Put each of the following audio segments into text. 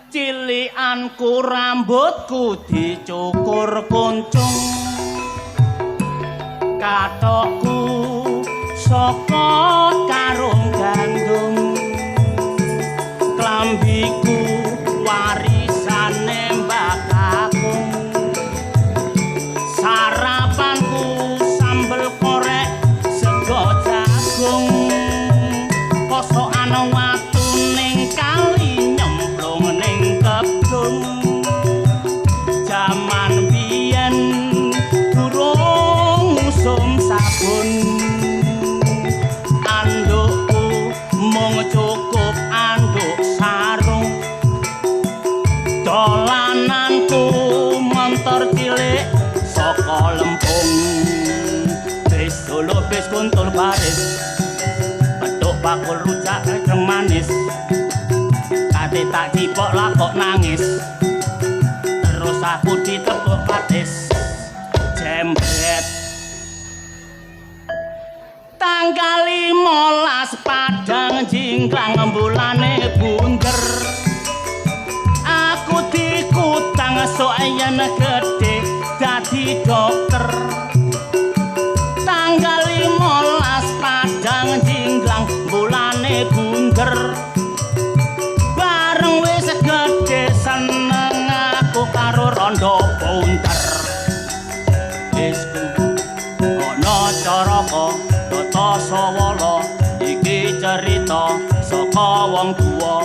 Cilikanku rambutku dicukur kuncung katokku saka karung gandum klambiku warisane Mbah Kakung sarapanku sambel korek sego jagung kosokan watu ning kali nyemplung ning kebun jaman biyen durung usum sabun andukku mung cukup anduk sarung dolananku montor cilik saka lempung bis dulu bis kuntul baris beduk bakul rujak kacang manis kate tak cipok lah kok nangis terus aku ditepuk patis jembret tanggal 15 padang jingklang bulane bunder aku dikutang sok yen gede dadi dokter tanggal 15 padang jingklang bulane bunder bareng wis gede seneng aku karo rondo punter wis ana caraka tata sawala iki cerita saka wong tuwa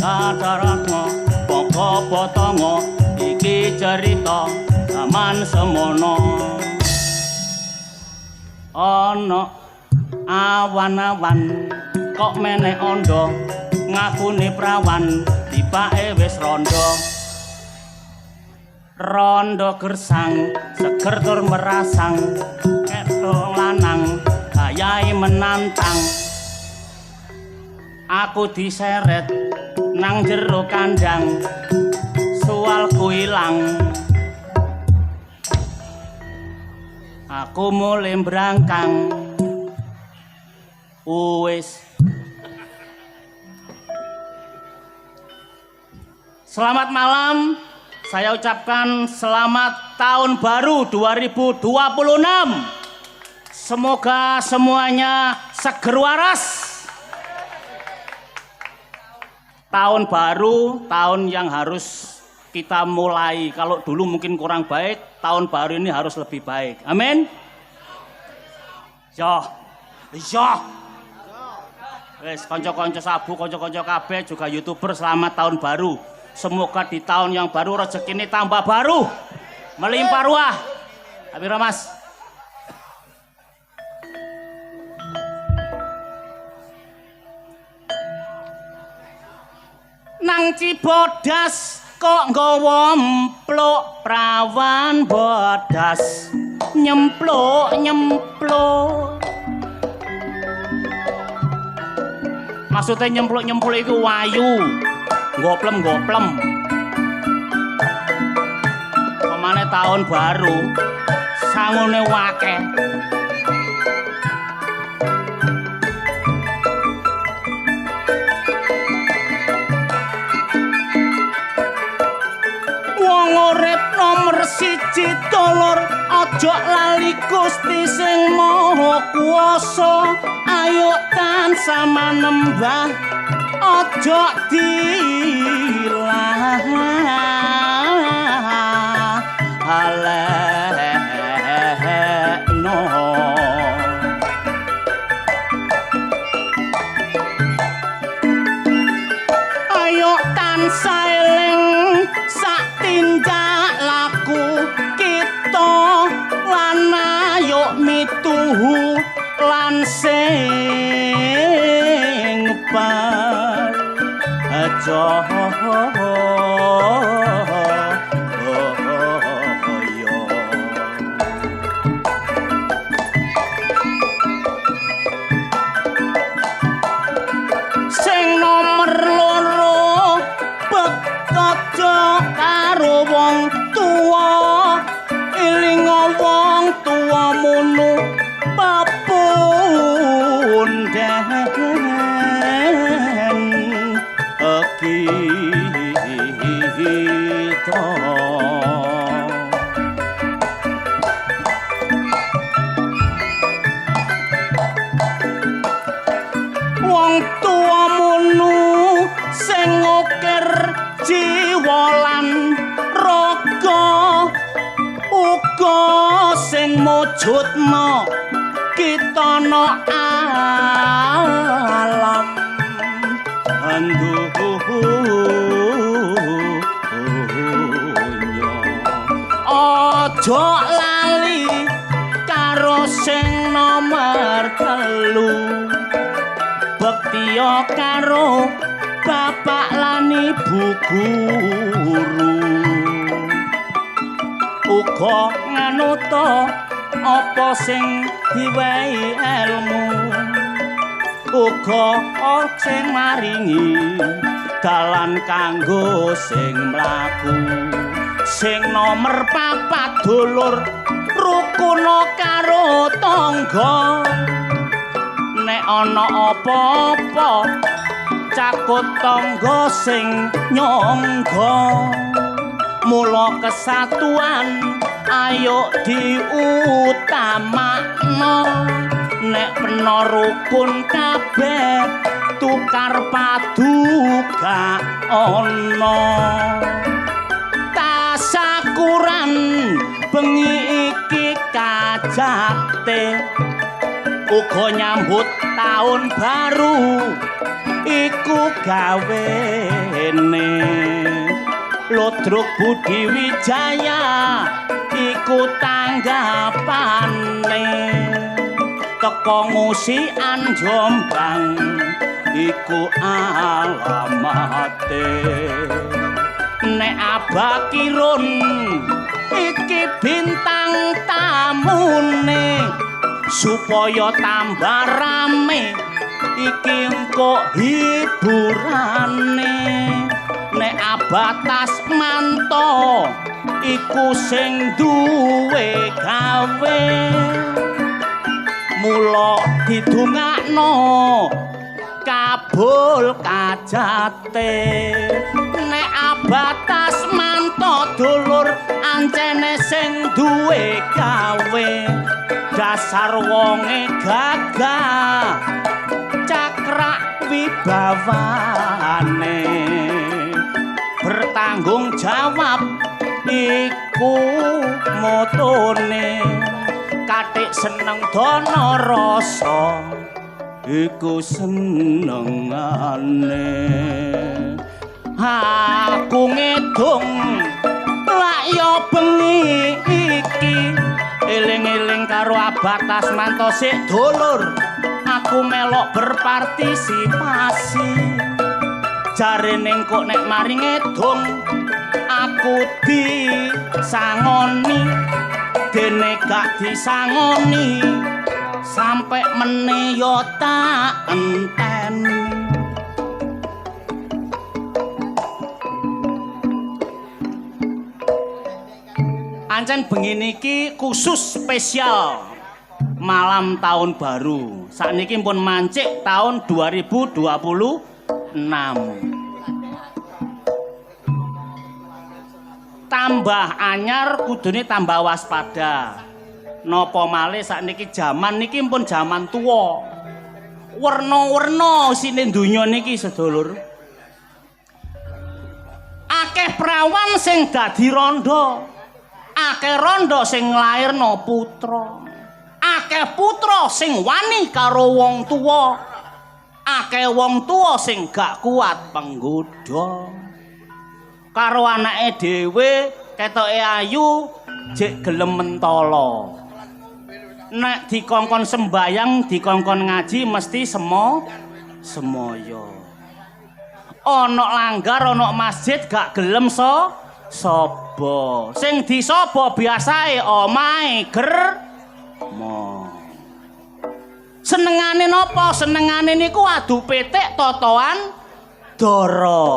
kadaratna pokok potongo iki cerita zaman semono ana awan-awan kok meneh ondo ngakune prawan tibake wis rondo rondo gersang seger tur merasang ketok lanang gayahe menantang aku diseret nang jero kandang sualku ilang aku mulai berangkang wis selamat malam saya ucapkan selamat tahun baru 2026 semoga semuanya seger waras tahun baru tahun yang harus kita mulai kalau dulu mungkin kurang baik tahun baru ini harus lebih baik amin yo wes konco-konco sabu konco-konco kabeh juga YouTuber selamat tahun baru semoga di tahun yang baru rezeki ini tambah baru melimpah ruah amin Mas nang Cibodas kok nggawa empluk prawan bodas nyempluk maksudnya nyempluk iku wayu goplem pemane tahun baru sangune wakeh wong urip nomor 1 dolor aja lali Gusti sing Maha Kuwasa ayo tansah manembah aja dilahno ayo tansah eling sak tindak laku kita lan ayo mituhu lan sing aja sing nomor 2 bekojo karo wong tuwa iling wong tuwa munu papundhen jiwa lan raga uga sing mujudna kita no alam aja lali karo sing nomor 3 bektiya karo bapak lan ibu guru uga nganuta apa sing diwehi ilmu uga sing maringi dalan kanggo sing mlaku sing nomor 4 dulur rukun karo tangga nek ana apa-apa cakut tangga sing nyangga mula kesatuan ayo diutamakno nek pena rukun kabeh tukar padu gak ana tasakuran bengi iki kajate uga nyambut taun baru iku gawene Lodruk Budi Wijaya iku tanggapane teko ngusikan Jombang iku alamate nek abakirun iki bintang tamune supaya tambah rame iki engko hiburane nek abatas manto iku sing duwe gawe mula didongakno kabul kajate nek abatas manto dulur ancene sing duwe gawe dasar wonge gagah cakrak wibawane bertanggung jawab iku motone katik seneng dono rasa iku senengane aku ngedung lak yo bengi iki eling-eling karo abatas manto sik dulur aku melok berpartisipasi jarene kok nek mari ngedung aku disangoni dene gak disangoni sampai meneh yo tak enteni ancen bengi niki khusus spesial malam tahun baru sakniki pun mancik tahun 2026 tambah anyar kudune tambah waspada napa malih sakniki jaman niki pun jaman tuwa werna-werna sine donya niki sedulur akeh prawan sing dadi randha akeh randha sing nglairno putra akeh putra sing wani karo wong tuwa akeh wong tuwa sing gak kuat penggodha karo anake dhewe ketoke ayu jek gelem mentala nek dikongkon sembayang dikongkon ngaji mesti semoyo ana langgar ana masjid gak gelem sapa sing disapa biasae omahe germo senengane napa senengane niku adu petik totoan dara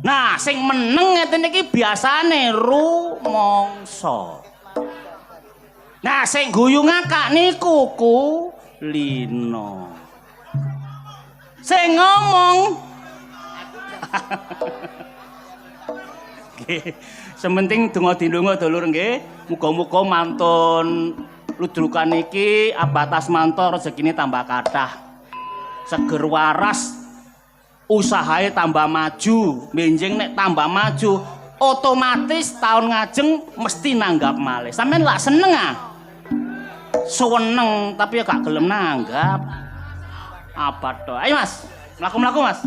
nah sing meneng ngeten iki biasane rumangsa nah sing guyu ngakak niku kulino sing ngomong nggih sementing donga dindonga dulur nggih muga-muga mantun ludrukan iki abatas manto rezekine tambah kathah seger waras usahanya tambah maju, benjing nek tambah maju, otomatis tahun ngajeng mesti nanggap malih. Sampeyan lak seneng ah? Seneng, tapi ya gak gelem nanggap. Apa toh? Ayo Mas, mlaku-mlaku Mas.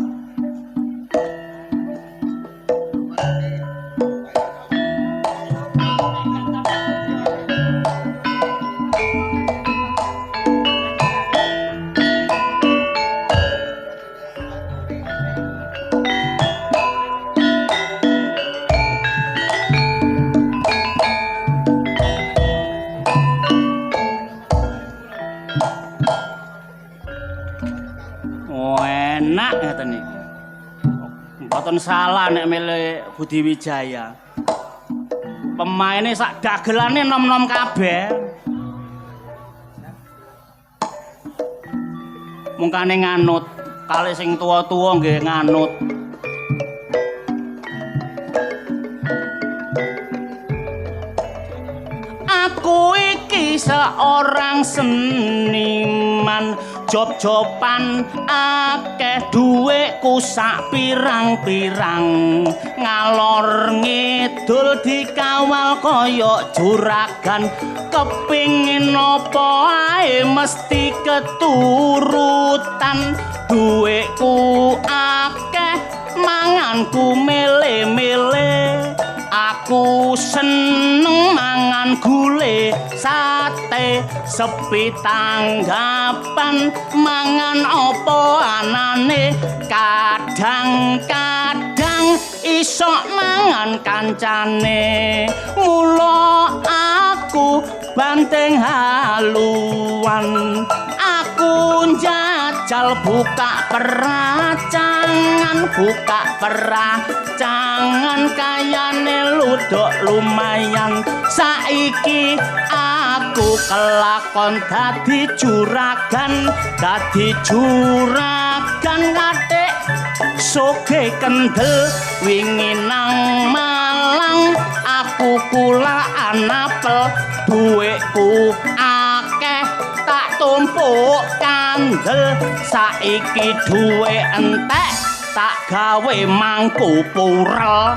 Enak ngeten iki. Mboten salah nek milih Budi Wijaya. Pemaine sak dagelane nom-nom kabeh. Mungkane nganut, kalih sing tuwa-tuwa nggih nganut. Aku iki seorang seniman, job-joban akeh dhuwitku sak pirang-pirang, ngalor ngidul dikawal kaya juragan, kepingin apa ae mesti keturutan, dhuwitku akeh manganku mele-mele. Aku seneng mangan gule sate sepi tanggapan mangan opo anane kadang-kadang isok mangan kancane mula aku banteng haluan aku njajal buka peracangan kayane ludok lumayan saiki aku kelakon dadi juragan ngatik soge kendel wingi nang Malang aku kulaan apel duweku akeh tak tumpuk kandel saiki duwe entek tak gawe mangku purel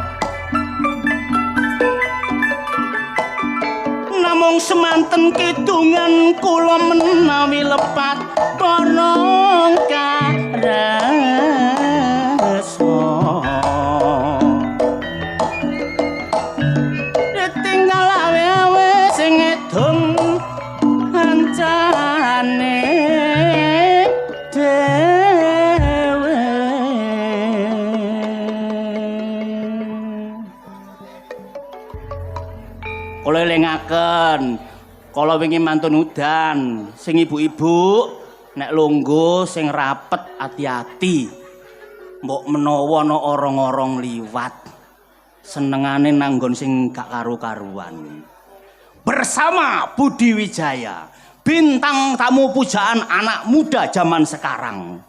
namung semanten kidungan kula menawi lepat borong karasa ditinggal awe-awe sing edung kancane dhewe kula elingaken kala wingi mantun udan sing ibu-ibu nek lungguh sing rapet hati-hati mbok menawa ana orong-orong liwat senengane nanggon sing gak karu-karuan bersama Budi Wijaya bintang tamu pujaan anak muda zaman sekarang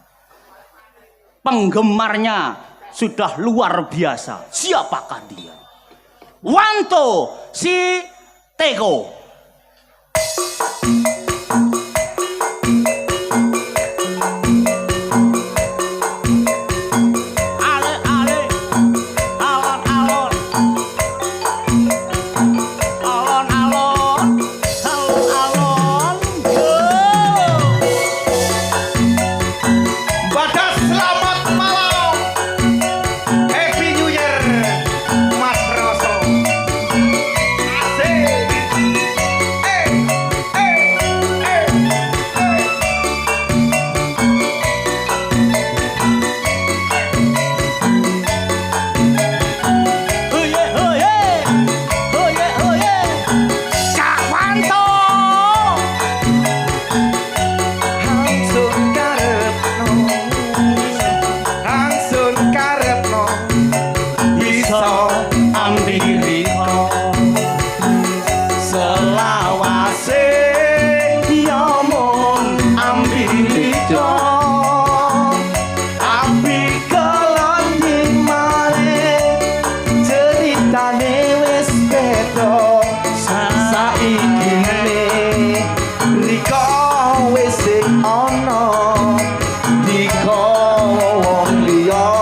penggemarnya sudah luar biasa siapakah dia Wanto si Teko Riko wis sing ana Riko wong liya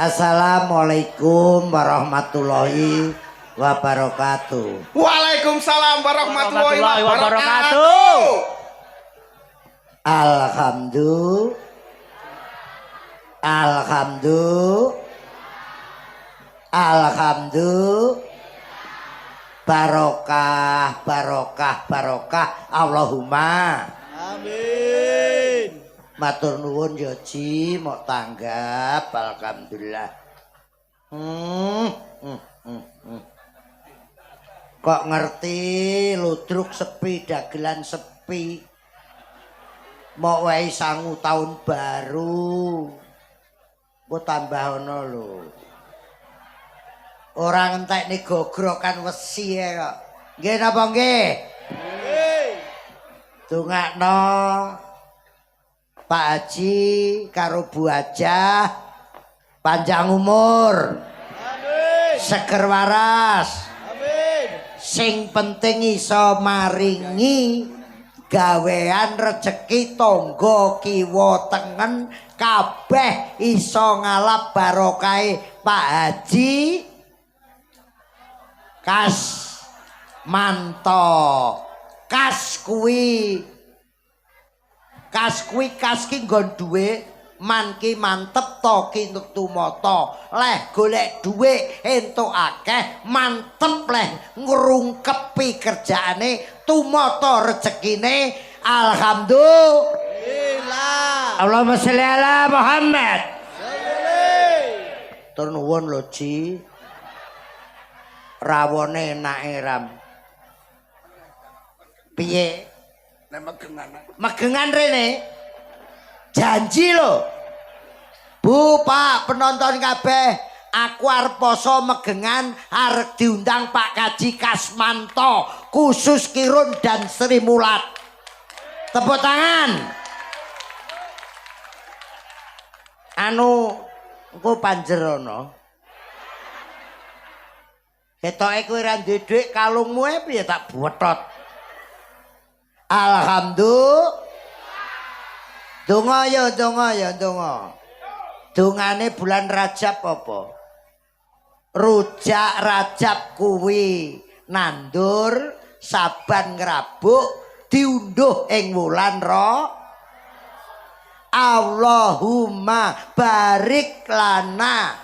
Assalamualaikum warahmatullahi wabarakatuh. Waalaikumsalam warahmatullahi wabarakatuh. Alhamdulillah barokah Allahumma Amin. matur nuwun ya Ji mok tanggap alhamdulillah. Kok ngerti ludruk sepi dagelan sepi mau wae sangu tahun baru kok tambah ono lho ora ngentekne gogrokan wesi kok nggih napa nggih dongakno Pak Haji karo Bu Hajah panjang umur amin seger waras amin sing penting iso maringi gawean rejeki tangga kiwa tengen kabeh iso ngalap barokahe Pak Haji kas manto kas kuwi kas ki nggon duwe man ki mantep to ki entuk tumata leh golek dhuwit entuk akeh mantep leh ngrungkepi kerjaane tumata rezekine alhamdulillah Allahumma sholli ala Muhammad tur nuwun lho Ji rawone enake ram piye Nek megengan rene janji lho Bu Pak penonton kabeh aku arep poso megengan arep diundang Pak Kaji Kasmanto khusus Kirun dan Sri Mulat tepuk tangan anu engko panjerono ketoke kowe ra duwe dhuwit kalungmu piye tak buwetot alhamdulillah donga ya donga dongane bulan Rajab apa rujak Rajab kuwi nandur saban ngrabuk diunduh ing wulan Allahumma barik lana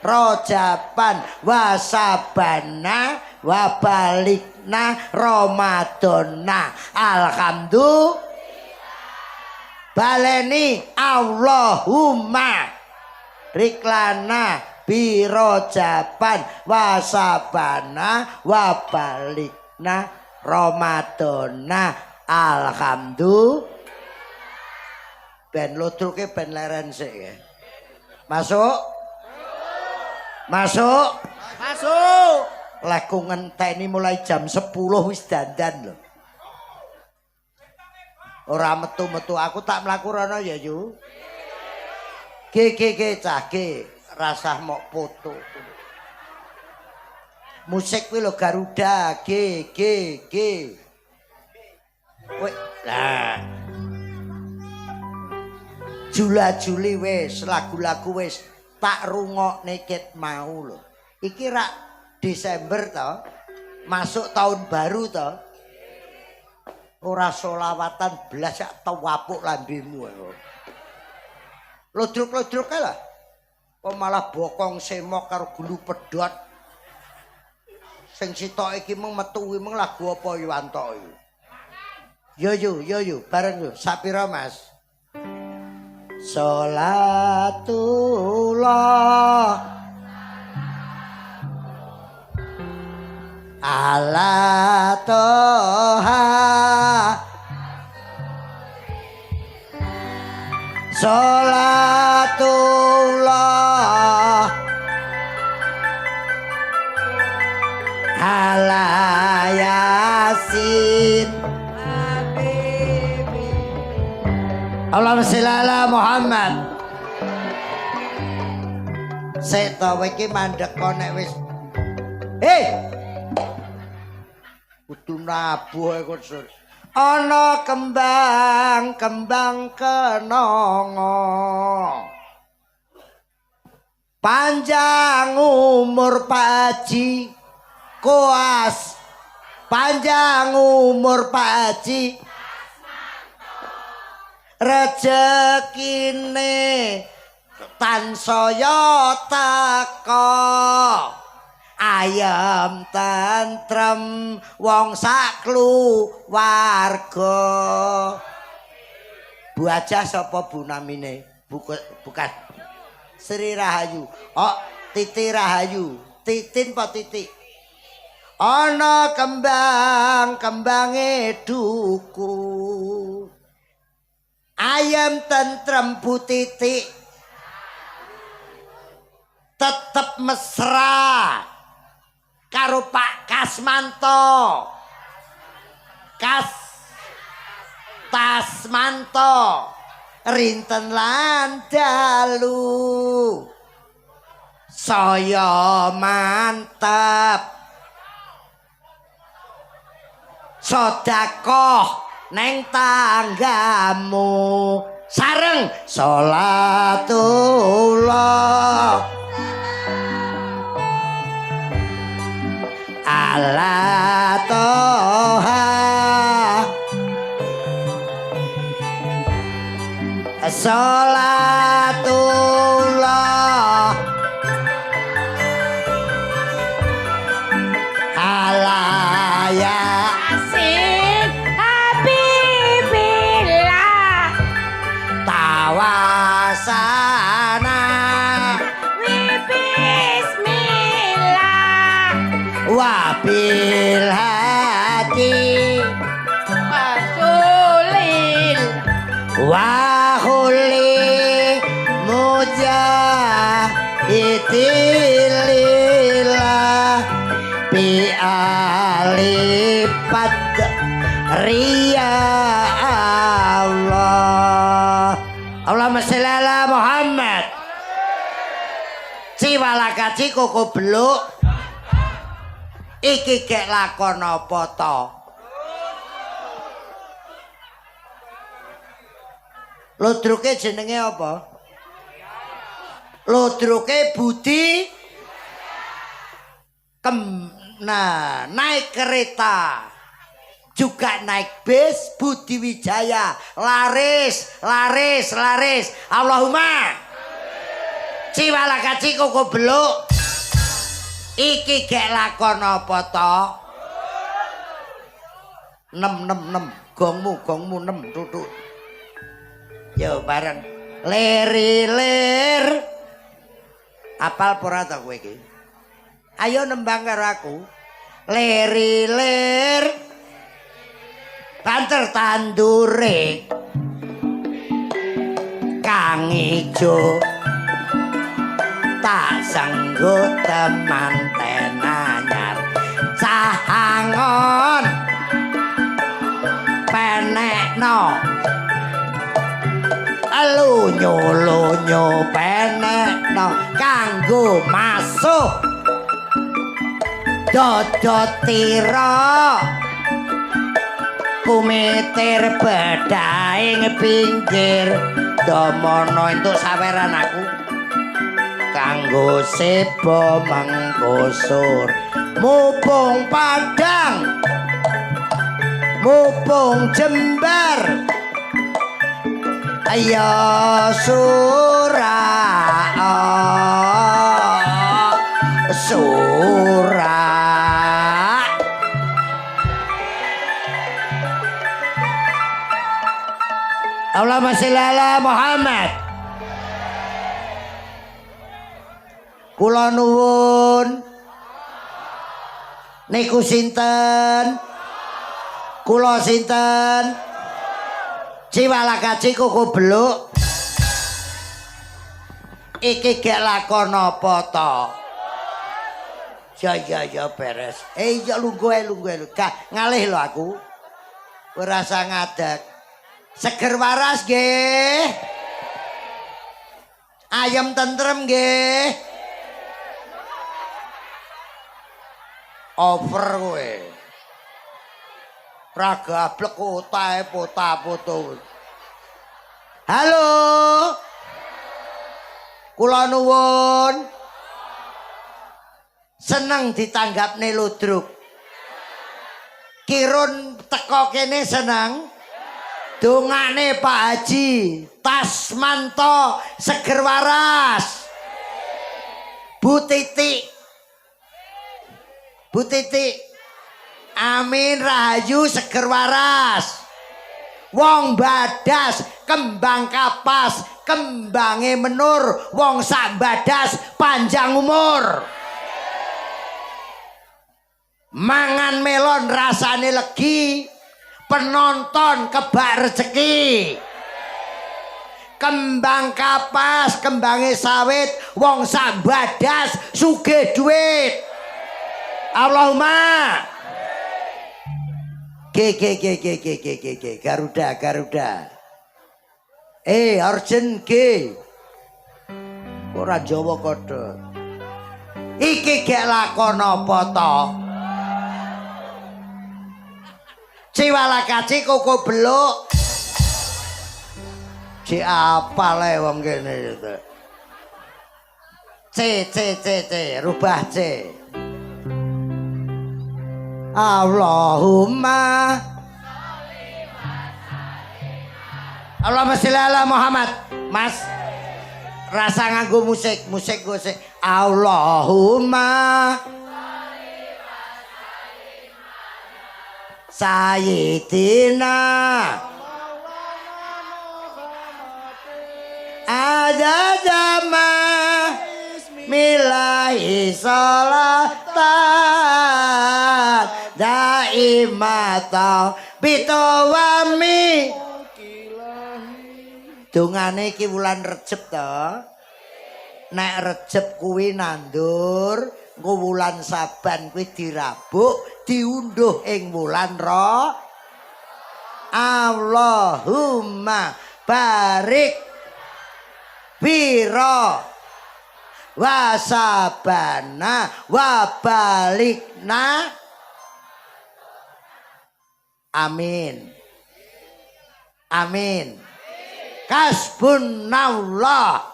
Rojaban wasabana wabalikna Ramadana alhamdulillah baleni Allahumma riklana birojaban wasabana wabalikna Ramadana alhamdulillah ben ludruke ben leren sik ya masuk lek ku ngenteni mulai jam 10 wis dandan lho ora metu-metu aku tak mlaku rono ya yu ge cah ge rasah mok foto musik kuwi lho Garuda ge weh lah jula-juli wis lagu-lagu wis tak rungokne ket mau lho iki rak Desember to masuk tahun baru to ora solawatan blas sak tawapuk lambemu ludruk-ludruk kae lah kok malah bokong semok karo gulu pedhot sing sitok iki mung metu kuwi mung lagu apa yo antok yo bareng yo sapira Mas Sholatullah ala toha Sholatullah ala yasin Allahumma sholli ala Muhammad. Seto iki mandek kok nek wis. Kudu nabuh kok sur. Ana kembang kenanga. Panjang umur Pak Haji koas. Panjang umur Pak Haji. Rezekine tansaya teka. Ayam tentrem wong sak keluarga. Bu Aja sapa bu namine? Bukan Sri Rahayu. Oh, Titi Rahayu. Titin apa Titi? Ana kembange duku. Ayam tentrem Bu Titi. Tetep mesra karo Pak Kasmanto. Tasmanto. Rinten lan dalu saya mantep sedekah neng tanggamu sareng salatullah ala toha salatullah alaya Asik Habibillah tawasana Bismillah wabil hati Rasulil wahuli mujahidilillah bi alipad riya Allah. Allahumma sholli ala Muhammad. Ciwalakaci koko beluk iki kek lakon apa to? Ludruke jenenge apa? Ludruke Budi nah naik kereta juga naik bis Budi Wijaya laris Allahumma Ciwalakaci koko beluk iki gek lakon apa to? 6 gongmu 6 tutut. Yo bareng lir apal pora ta kowe iki ayo nembang karo aku lir banter tandure kang ijo tak sanggo temanten anyar cahangon penekno lunyo penekno kanggo masuk dodotira kumitir bedaing pinggir domono entuk saweran aku kanggo sebo mangkusur mupung Padang mupung Jember ayo surah Allahumma sholli ala Muhammad. Kula nuwun niku sinten? Kula sinten? Ciwalakaci koko beluk iki gek lakon apa to? Ya beres. Ya lungguh ngalih lho aku. Ora usah ngadeg. Seger waras nggih. Ayam tentrem nggih. Over kowe. Ragablek otahe pota-poto. Halo. Kula nuwun. Seneng ditanggapne ludruk. Kirun teko kene seneng. Dongane Pak Haji, Tasmanto seger waras. Bu Titik. Bu Titik. Amin Rahayu seger waras. Wong badas kembang kapas, kembange menur, wong sak badas panjang umur. Mangan melon rasane legi, penonton kebak rezeki. Kembang kapas, kembange sawit, wong sak badas sugih duit. Allahumma Garuda. Arjen G. Ora Jawa kodho. Iki gek lakon apa to? Ciwalakaci koko beluk. Ci apa le wong kene itu? C, rubah C. Allahumma Allahumma sholli ala Muhammad. Mas rasa nganggo musik gue sih. Allahumma Sayyidina Adadama Milahi sholatan Daimata Bitawami. Dongane iki wulan Recep to. Nek Recep kuwi nandur, engko wulan Saban kuwi dirabuk, diunduh ing wulan Allahumma barik biro wasabana wabalikna. Amin. Kasbunallah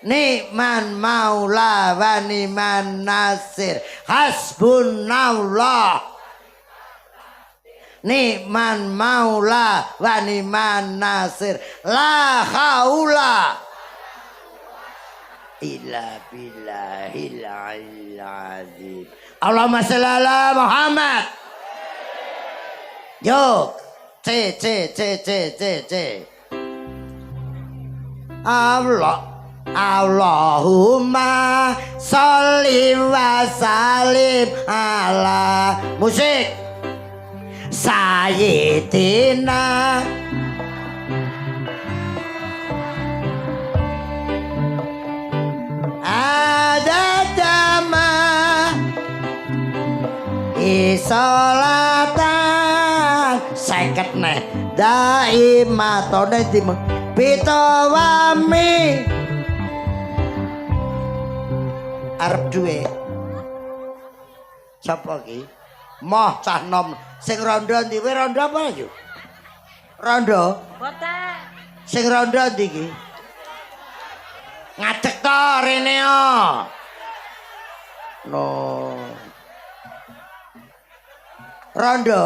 ni'man maula wa ni'man nasir. Hasbunallah ni'man maula wa ni'man nasir. La haula illa billahil azim. Allahumma sholli ala Muhammad. Yo, C. Allahumma sholli wa salim ala musik Sayyidina Adadama Isolatan seket neh daimatone dimeng pitawami arep duwe sapa iki moh cah nom sing rondo ndi kowe rondo apa yo rondo Boten. sing rondo ndi iki ngadeg to rene no rondo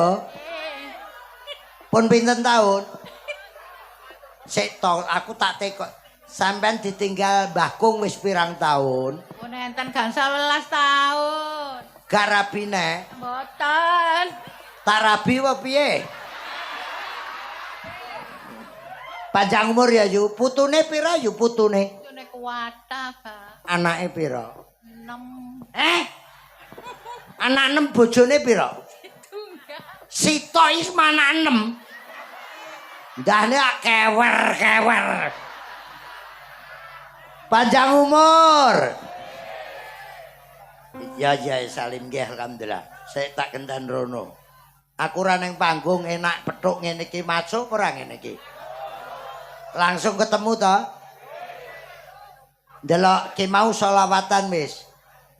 pun pinten tahun sik to aku tak tekok sampean ditinggal Mbah Kung wis pirang tahun Pun enten gangsal 11 tahun. gak rabi nek Boten. tak rabi apa piye panjang umur ya yu putune pira yu putune Putune kuwata, Pak. anake pira 6. anak 6 bojone pira Sito is mana 6 ndahne kewer panjang umur ya salim nggih alhamdulillah saya tak kendan rono aku ora ning panggung enak petuk ngene iki masuk ora ngene iki langsung ketemu to ndelok ki mau selawatan wis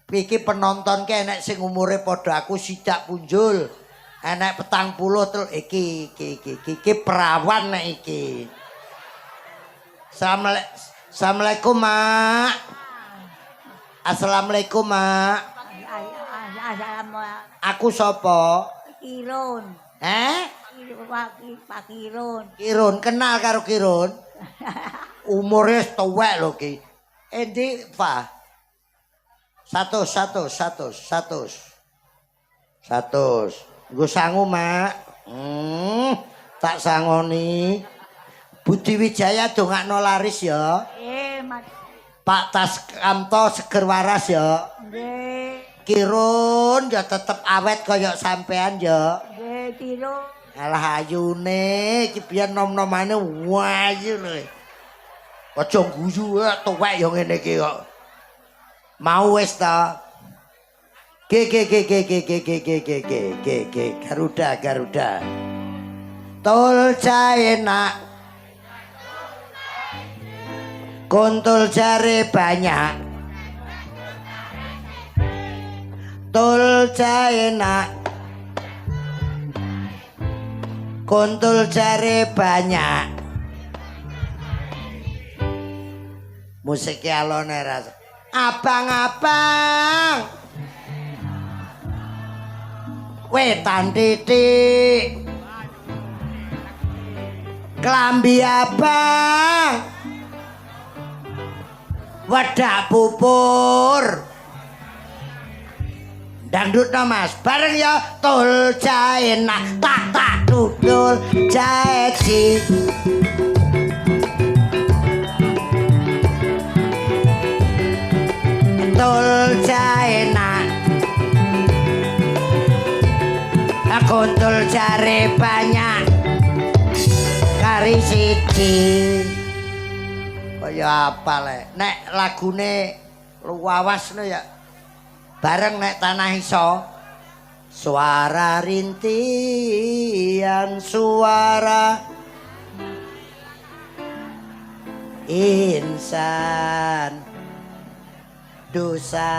iki penonton ki enek sing umure padha aku sidak punjul enek 40 terus iki perawan nek iki Assalamualaikum, Mak. Assalamualaikum, Mak. Aku sapa? Kirun. Pak Kirun. Kirun, kenal karo Kirun? Umure tuwek lho ki. Endi, Fa? 100. Nggo sangu, Mak. Tak sangoni. Budi Wijaya dongakno laris ya. Mas. Pak Taskamto seger waras ya. Nggih. Kirun ya tetep awet kaya sampean ya. Nggih, Kirun. Alah ayune iki biyen nom-nomane wayu lho. Aja guyu tuwek ya ngene iki kok. Mau wis ta. Garuda. Tol enak. Kontul jare banyak. Tol enak. Kontul jare banyak. Musik alone rasa. Abang-abang. Wetan titik. Klambi abang. Wadak pupur. Dangdut no Mas, bareng ya tol enak tak dudul jaeci. Tol enak. Kontul jare banyak. Kari siji. Kaya apa le? Nek lagune luawas ya. Bareng nek tanah iso. Suara rintian suara insan dosa.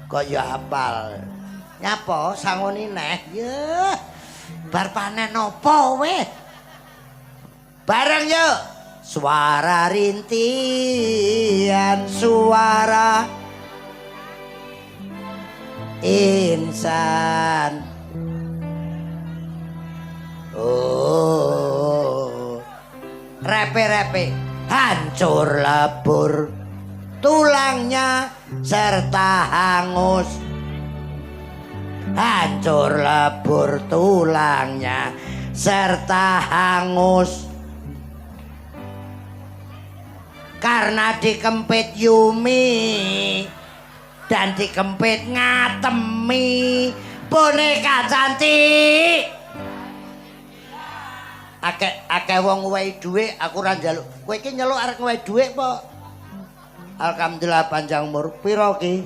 Kaya apal. Nyapa sangoni neh. Yeuh. Bar panen opo weh? Bareng yuk. Suara rintian suara insan. Oh. Repe hancur lebur tulangnya serta hangus. Hancur lebur tulangnya serta hangus. Karena dikempit Yumi dan dikempit Ngatemi boneka cantik. Akeh wong wehi dhuwit aku ora njaluk. Kowe iki nyeluk arek wehi dhuwit po? Alhamdulillah panjang umur. Piro ki?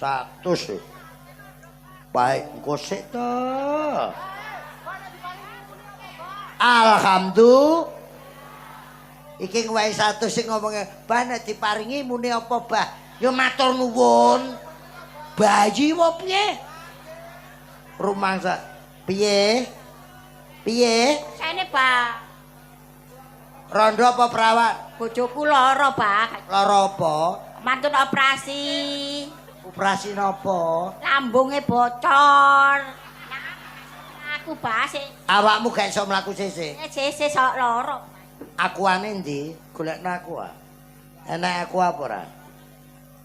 100. Baik engko sik to. Alhamdulillah. Iki wae 100 sing ngomongnya, "Bah nek diparingi muni apa, Bah?" Ya matur nuwun. Bayi apa piye? Rumangsa. Piye? Sene, Pak. Rondo apa perawat? Bojoku lara, Pak. Lara apa? Mantun operasi. Operasi napa? Lambunge bocor. Aku base. Awakmu gak iso mlaku sisih. Sese sok lara. Akuane ndi? Golekno aku ah. Enak aku apa ora?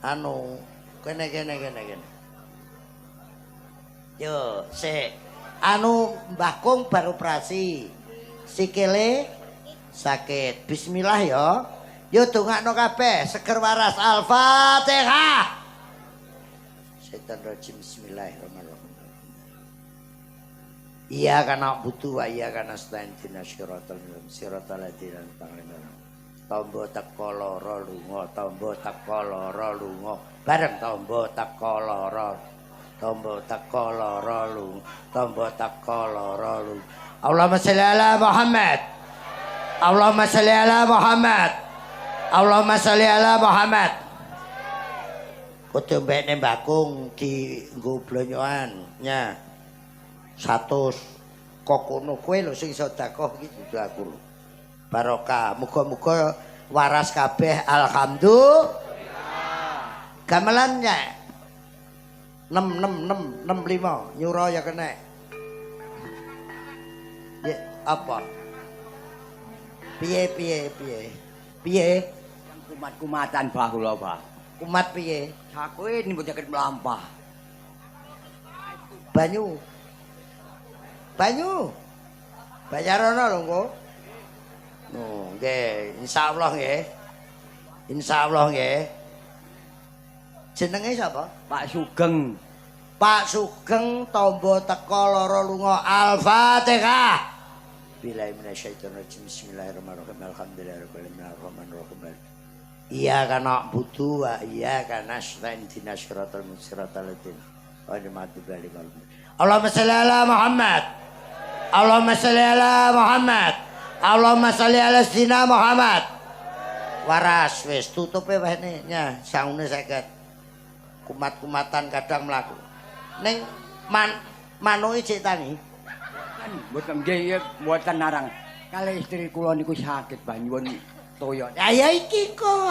Anu, kene. Yo, sik. Anu Mbah Kung baru operasi. Sikile sakit. Bismillah ya. Yo dongakno kabeh, seger waras. Al-Fatihah. Setan rajim bismillahirrahmanirrahim. Iya kana butuh wa iya kana stain dina syiratal ladzina an'amta tombo teko lara lunga bareng tombo teko lara lunga Allahumma shalli ala Muhammad Allahumma shalli ala Muhammad kudu mbekne Mbah Kung di nggo blonyoan nya 100 kok kono kowe lho sing sedekah iki dudu aku lho. Barokah, muga-muga waras kabeh alhamdulillah. Gamelannya 6 nyuro ya kena. Ya apa? Piye? Kumat-kumatan bah kula, Bah. Kumat piye? Aku ini mbok jaket mlampah. Banyu. Bayarono lho engko. No, nggih, insyaallah nggih. Insyaallah nggih. Jenenge sapa? Pak Sugeng. Pak Sugeng tombo teka lara lunga Al-Fatihah. Billahi minasyaitonir rajim. Bismillahirrahmanirrahim. Alhamdulillahirabbil alamin. Iyyaka na'budu wa iyyaka nasta'in. Ihdinas siratal mustaqim. Allahumma shalli ala Muhammad. Allahumma shalli ala Muhammad. Allahumma shalli ala Sayyidina Muhammad. Waras wis tutupe wehne nya saune 50. Kumat-kumatan kadang mlaku. Ning manuke cek tangi. Kan mboten nggih mboten narang. Kali istri kula niku sakit banyuwun toyo. Ya iki kok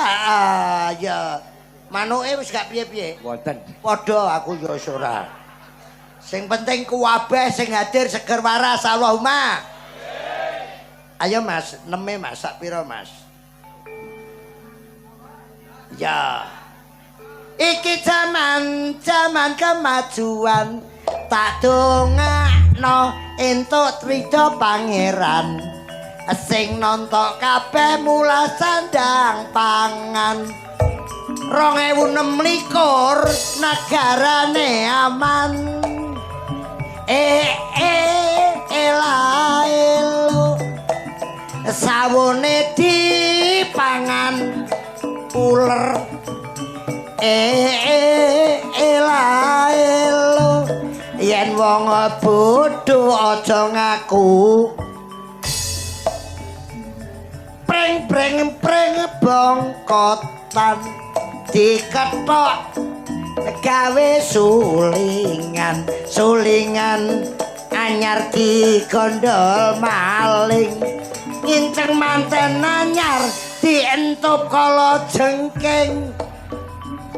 ya manuke wis gak piye-piye. Mboten. Padha aku ya ora. Sing penting kuwabeh sing hadir seger waras Allahumma. Ayo Mas, neme Mas, sak pira Mas? Ya. Iki zaman kemajuan tak dongakno entuk ridho pangeran sing nontok kabeh mula sandang pangan 2026 negarane aman elo sawone dipangan uler elo yen wong bodho aja ngaku preng bongkotan diketok gawe sulingan anyar digondol maling nginceng manten anyar dientup kala jengking.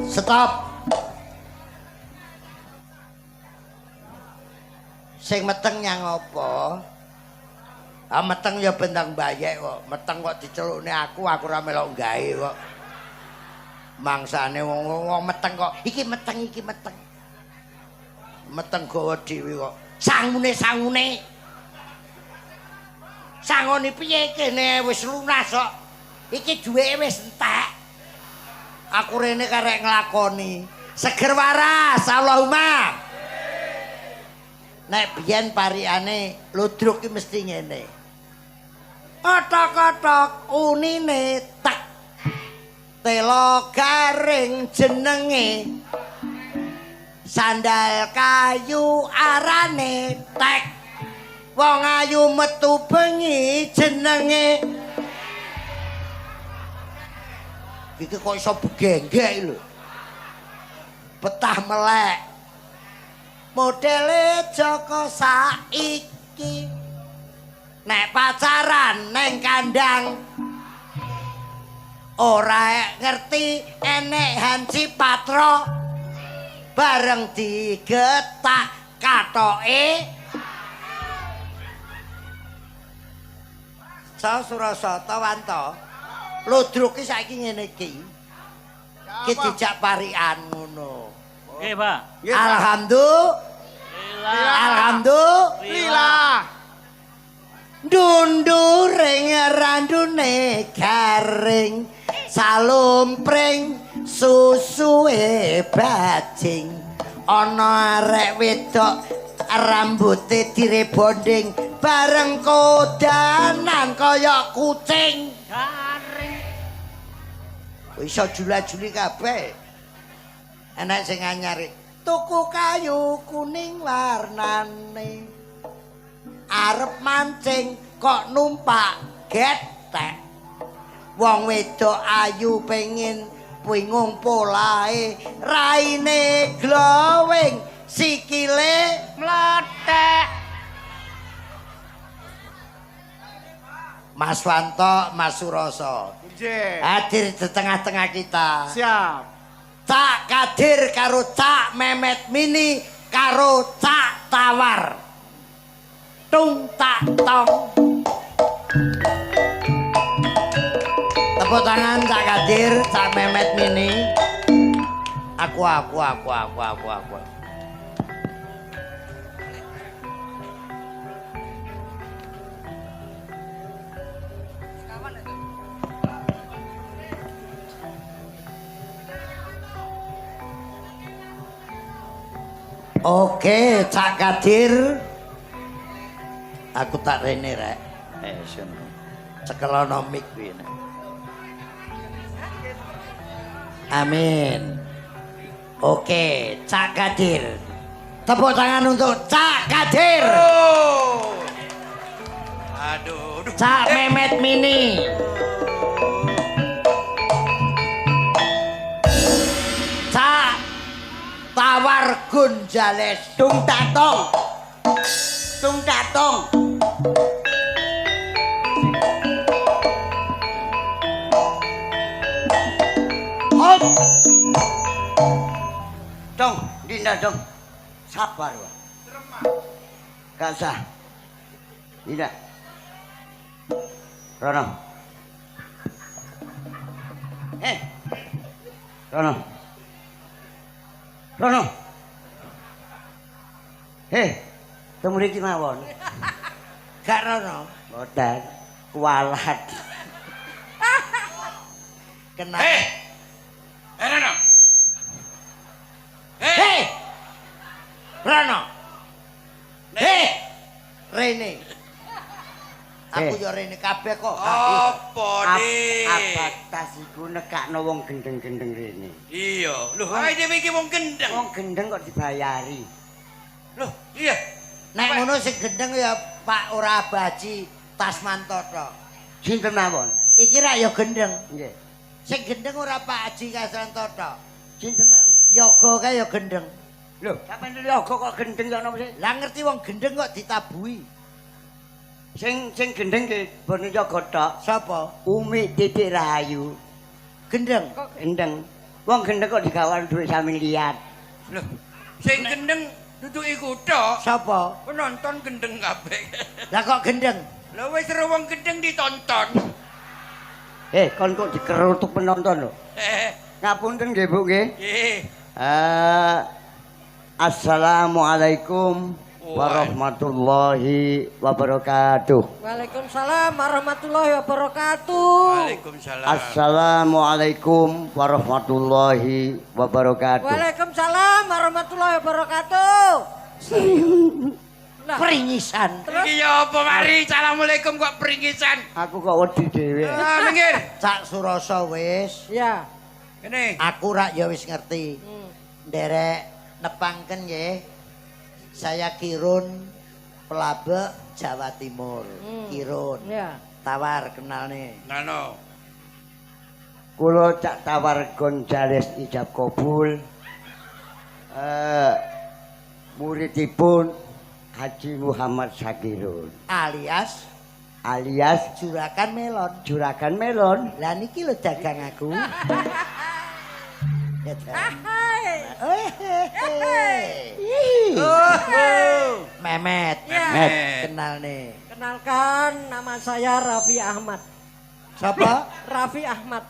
Stop. Sing meteng nyang apa? Ah meteng ya bentang bayek kok. Meteng kok dicelukne aku ora melok gawe kok. Mangsane wong meteng kok. Iki meteng. Meteng gawa dhewe kok. Sangune. Sangone piye kene wis lunas kok. Iki duweke wis entek. Aku rene karek nglakoni seger waras Allahumma. Nek biyen parikane ludruk ki mesti ngene. Otok-otok unine tek. Telo garing jenenge. Sandal kayu arane tek. Wong ayu metu bengi jenenge. Iki kok iso begenggek lho. Betah melek. Modele Joko saiki. Nek pacaran neng kandang. Ora ngerti enek Hanci Patro. Bareng digetak katoke. Surasata wanto. Ludruk ki saiki ngene iki. Ki dijak parikan ngono. Nggih, Pak. Alhamdulillah. Dunduring randune garing salumpring susuwe bajing ana arek wedok rambuté direbonding bareng kodanan kaya kucing. Iso jula-juli kabeh. Enak sing anyar tuku kayu kuning warnane. Arep mancing kok numpak getek. Wong wedok ayu pengin bingung polahe, raine glowing, sikile mlethek. Mas Wanto, Mas Suroso. Nggih. Hadir di tengah-tengah kita. Siap. Cak Kadir karo Cak Memet Mini karo Cak Tawar. Tung tak tong. Tepuk tangan Cak Kadir, Cak Memet Mini. Aku. Oke, Cak Kadir. Aku tak rene rek. Sono. Cekelono mik kuwi. Amin. Oke, Cak Kadir. Tepuk tangan untuk Cak Kadir. Aduh. Cak Memet Mini. Cak Tawar Gonjales. Tung tatong. Tung tatong. Hop. Dong, Dinda dong. Sabar wae. Gak usah. Dinda. Rono. Rono. Rono. Temu iki mawon. Gak rono. Boten. Kualat. Kenal. Rono. Hei. Rono. Hei. Rene. Aku yo rene kabeh kok. Apa nih? Abatas iku nekakno wong gendeng-gendeng rene. Iya. Lho, ae dhewe iki wong gendeng. Wong gendeng kok dibayari. Loh, iya. Nek ngono sing gendeng ya Pak ora baji Tasmanto tok. Sinten mawon? Iki rak ya gendeng. Nggih. Sing gendeng ora Pak Haji Kasranto tok. Sinten mawon? Yoga kae ya gendeng. Lho, sampeyan yoga kok gendeng ya napa sih? Lah ngerti wong gendeng kok ditabuhi. Sing gendeng ki bono yoga tok. Sapa? Umi Titik Rahayu. Gendeng. Kok gendeng? Wong gendeng kok digawan duit sami liat. Loh, sing gendeng duduk iku tok. Sapa? Penonton gendeng kabeh. Lah kok gendeng? Lah wis seru wong gendeng ditonton. Kon kok dikerutuk penonton lho. Ngapunten nggih Bu nggih. Nggih. Assalamualaikum warahmatullahi wabarakatuh. Waalaikumsalam warahmatullahi wabarakatuh. Waalaikumsalam. Assalamualaikum warahmatullahi wabarakatuh. Waalaikumsalam warahmatullahi wabarakatuh. Lah, Pringisan. Iki ya apa mari? Assalamualaikum kok pringisan. Aku kok wedi dhewe. Ah, minggir. Cak Suroso wis. ya. Kene. Aku rak ya wis ngerti. Nderek nepangken nggih. Saya Kirun Pelabek Jawa Timur. Kirun. Ya. Tawar kenal nih. Nano. Kula Cak Tawar Gonjales ijab kabul. Muridipun Haji Muhammad Sakirun Alias Juragan Melon. Lah niki lho dagang aku. Memet. Ya. Kenal nih. Kenalkan, nama saya Raffi Ahmad. Siapa? Raffi Ahmad.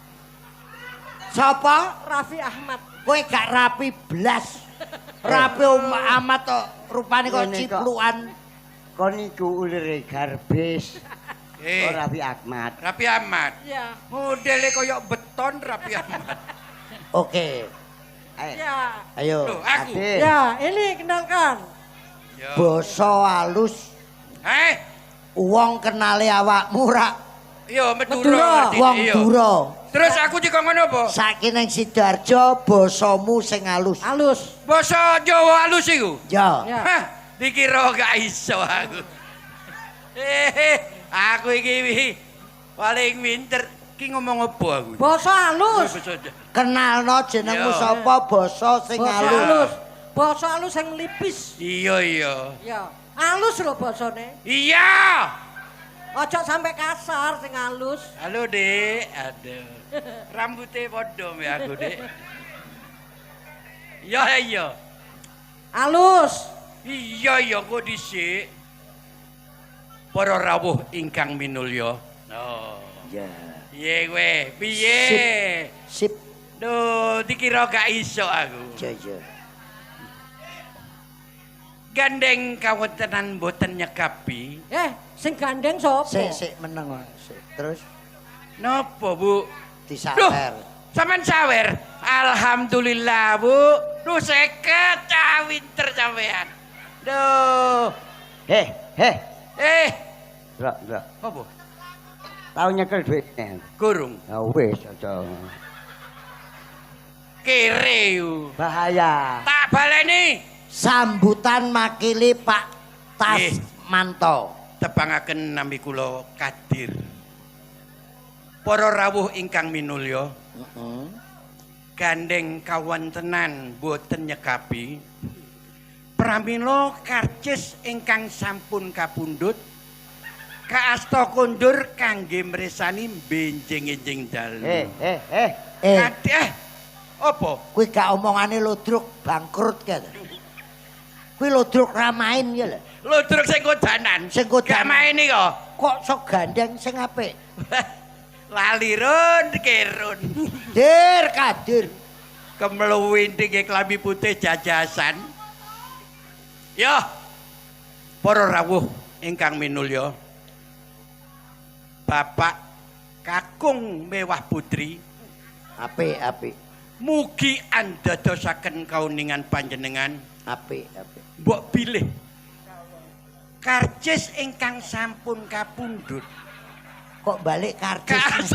Siapa? Raffi Ahmad. Kowe gak rapi blas. Rapi amat tok rupane kok Ngene kok. ciplukan. Kon iku ulire garbis. Ora Raffi Ahmad. Rapi Ahmad. Ya. Modele koyo beton Rapi Ahmad. Oke. Ya. Ayo. Loh, aku. Adil. Ya, ini kenalkan. Yo. Basa halus. Wong kenale awakmu rak Yo Medura. Medura ngerti. wong Iya. Dura. Terus aku dikongkon apa? Saiki ning Sidoarjo basamu sing halus. Halus. Basa Jawa halus iku. Ya. Ya. Hah, dikira gak iso aku. Aku iki paling pinter. Ki ngomong apa aku? Basa halus. Kenalno jenengmu Yo. sapa basa sing Basa halus. halus. Basa halus sing lipis. Iya iya. Ya. Halus lho basane. Iya. Ojo sampai kasar sing halus. Halo, Dek. Aduh. Rambutnya padha mbek aku, Dek. Iya. Halus. Iya, kok dhisik. Para rawuh ingkang minulya. Oh. Ya. Piye kowe? Piye? Sip. Duh, dikira gak iso aku. Ya. Gandeng kawontenan boten nyekapi. Sing gandeng sapa? Sik meneng. Sik. Terus Napa, Bu? disawer. Sampeyan sawer. Alhamdulillah, Bu. Duh 50 cah winter sampean. Duh. Nggak. Apa? Tau nyekel duitnya. Gurung. Ya wis aja. Kere yu. Bahaya. Tak baleni. Sambutan makili Pak Tasmanto. Tepangaken nami kula Kadir. Para rawuh ingkang minulya. Gandeng kawontenan boten nyekapi. Pramila karcis ingkang sampun kapundhut kaasta kondur kangge mresani benjing-enjing dalu. Apa? Kuwi gak omongane Ludruk bangkrut kan. Kuwi Ludruk ramain ya lho. Ludruk sing kodanan. Sing kodanan. Gak main iki kok. Kok sok gandeng sing apik. Lali run kerun. Dir Kadir. Kemluwintinge klambi putih jajasan. Ya. Para rawuh ingkang minulya. Bapak kakung mewah putri. Apik. Mugi andadosaken kauningan panjenengan. Apik. Mbok pilih karcis ingkang sampun kapundhut. Kok balik karcis?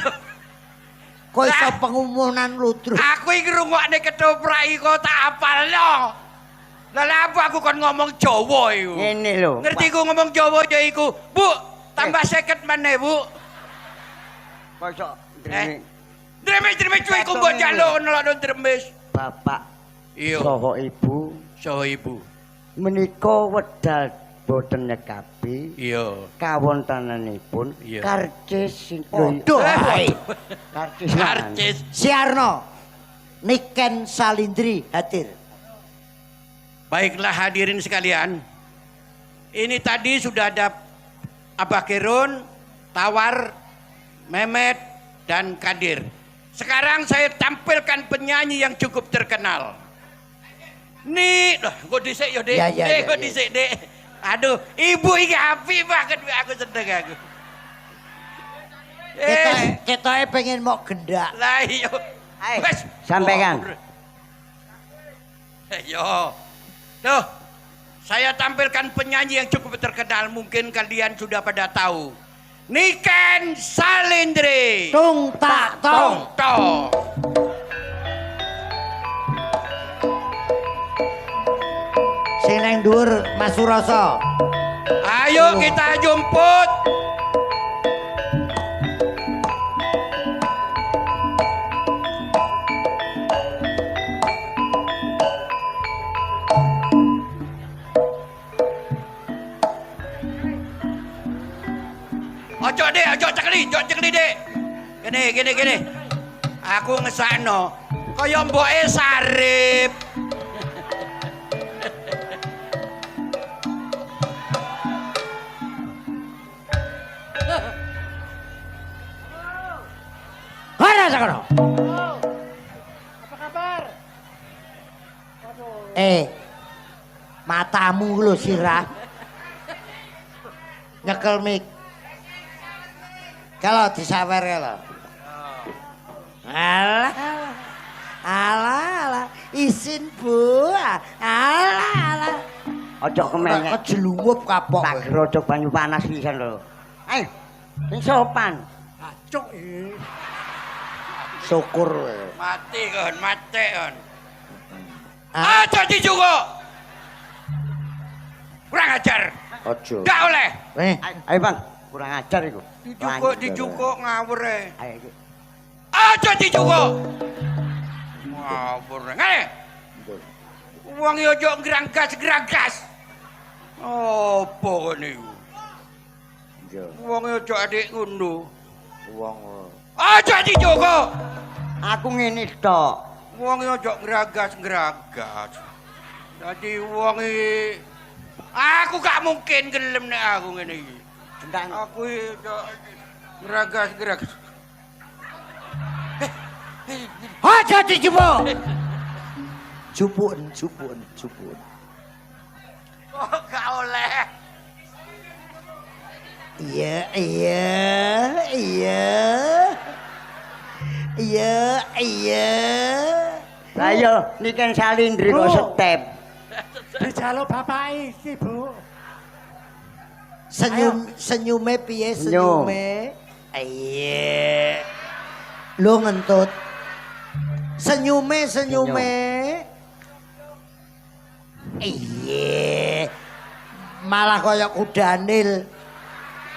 Kok iso pengumuman Ludruk? Aku iki ngrungokne ketoprak iki kok tak apalno. Lah apa aku kon ngomong Jawa iku? Ngene lho. Ngerti ku ngomong Jawa ya iku. Bu, tambah 50 meneh, Bu. Kok Dremes cuy ku mbok jaluk ngono dremes. Bapak Iya. saha ibu Ibu. menika wedal boten nyekapi Iya. kawontenanipun Iya. karcis sing Waduh, ae. Karcis. Siarno. Niken Salindri hadir. Baiklah hadirin sekalian. Ini tadi sudah ada Abah Kerun, Tawar, Mehmet, dan Kadir. Sekarang saya tampilkan penyanyi yang cukup terkenal. Nih, gue disik ya, Dek. Gue disik, Dek. Aduh, ibu ini happy banget aku seneng aku. Kita pengen mau gendak. Lah iya. Wes, sampaikan. Yo. Tuh. Saya tampilkan penyanyi yang cukup terkenal, mungkin kalian sudah pada tahu. Niken Salindri. Tung tak tong. Sing nang dhuwur Mas Suroso. Ayo kita jemput. Ojo cekli, Dek. Gini. Aku ngesakno. Kaya mboke Sarip. Mana sekono? Apa kabar? Matamu lho sirah. Nyekel mik. Kalau disawer kalau. Alah. Isin Bu. Alah. Ojo kemenyek. Kejelumup kapok. Tak grodhog banyu panas pisan lho. Ayo. Sing sopan. Acuk Syukur. Mati kon. Ah. Aja dijukuk. Kurang ajar. Ojo. Gak oleh. Ayo Bang, kurang ajar iku. Dijukuk ngawur e. Ayo iki. Aja dijukuk. Ngawur. Ngene. Wong yo ojo ngrangas. Opo kene iku? Iya. Wong aja adik ngono. Wong. Aja dijogo. Aku ngene tok. Wong aja ngeragas-ngeragas. Dadi wong aku gak mungkin gelem nek aku ngene iki. Gendang. Aku ngeragas-ngeragas. Aja dijupuk. Jupun. Oh, gak oleh. Iya. Ayo niken salindri kok step. Dijaluk bapak iki, Bu. Senyume piye senyume? Iya. Lu ngentut. Senyume. Iya. Malah kaya kudanil.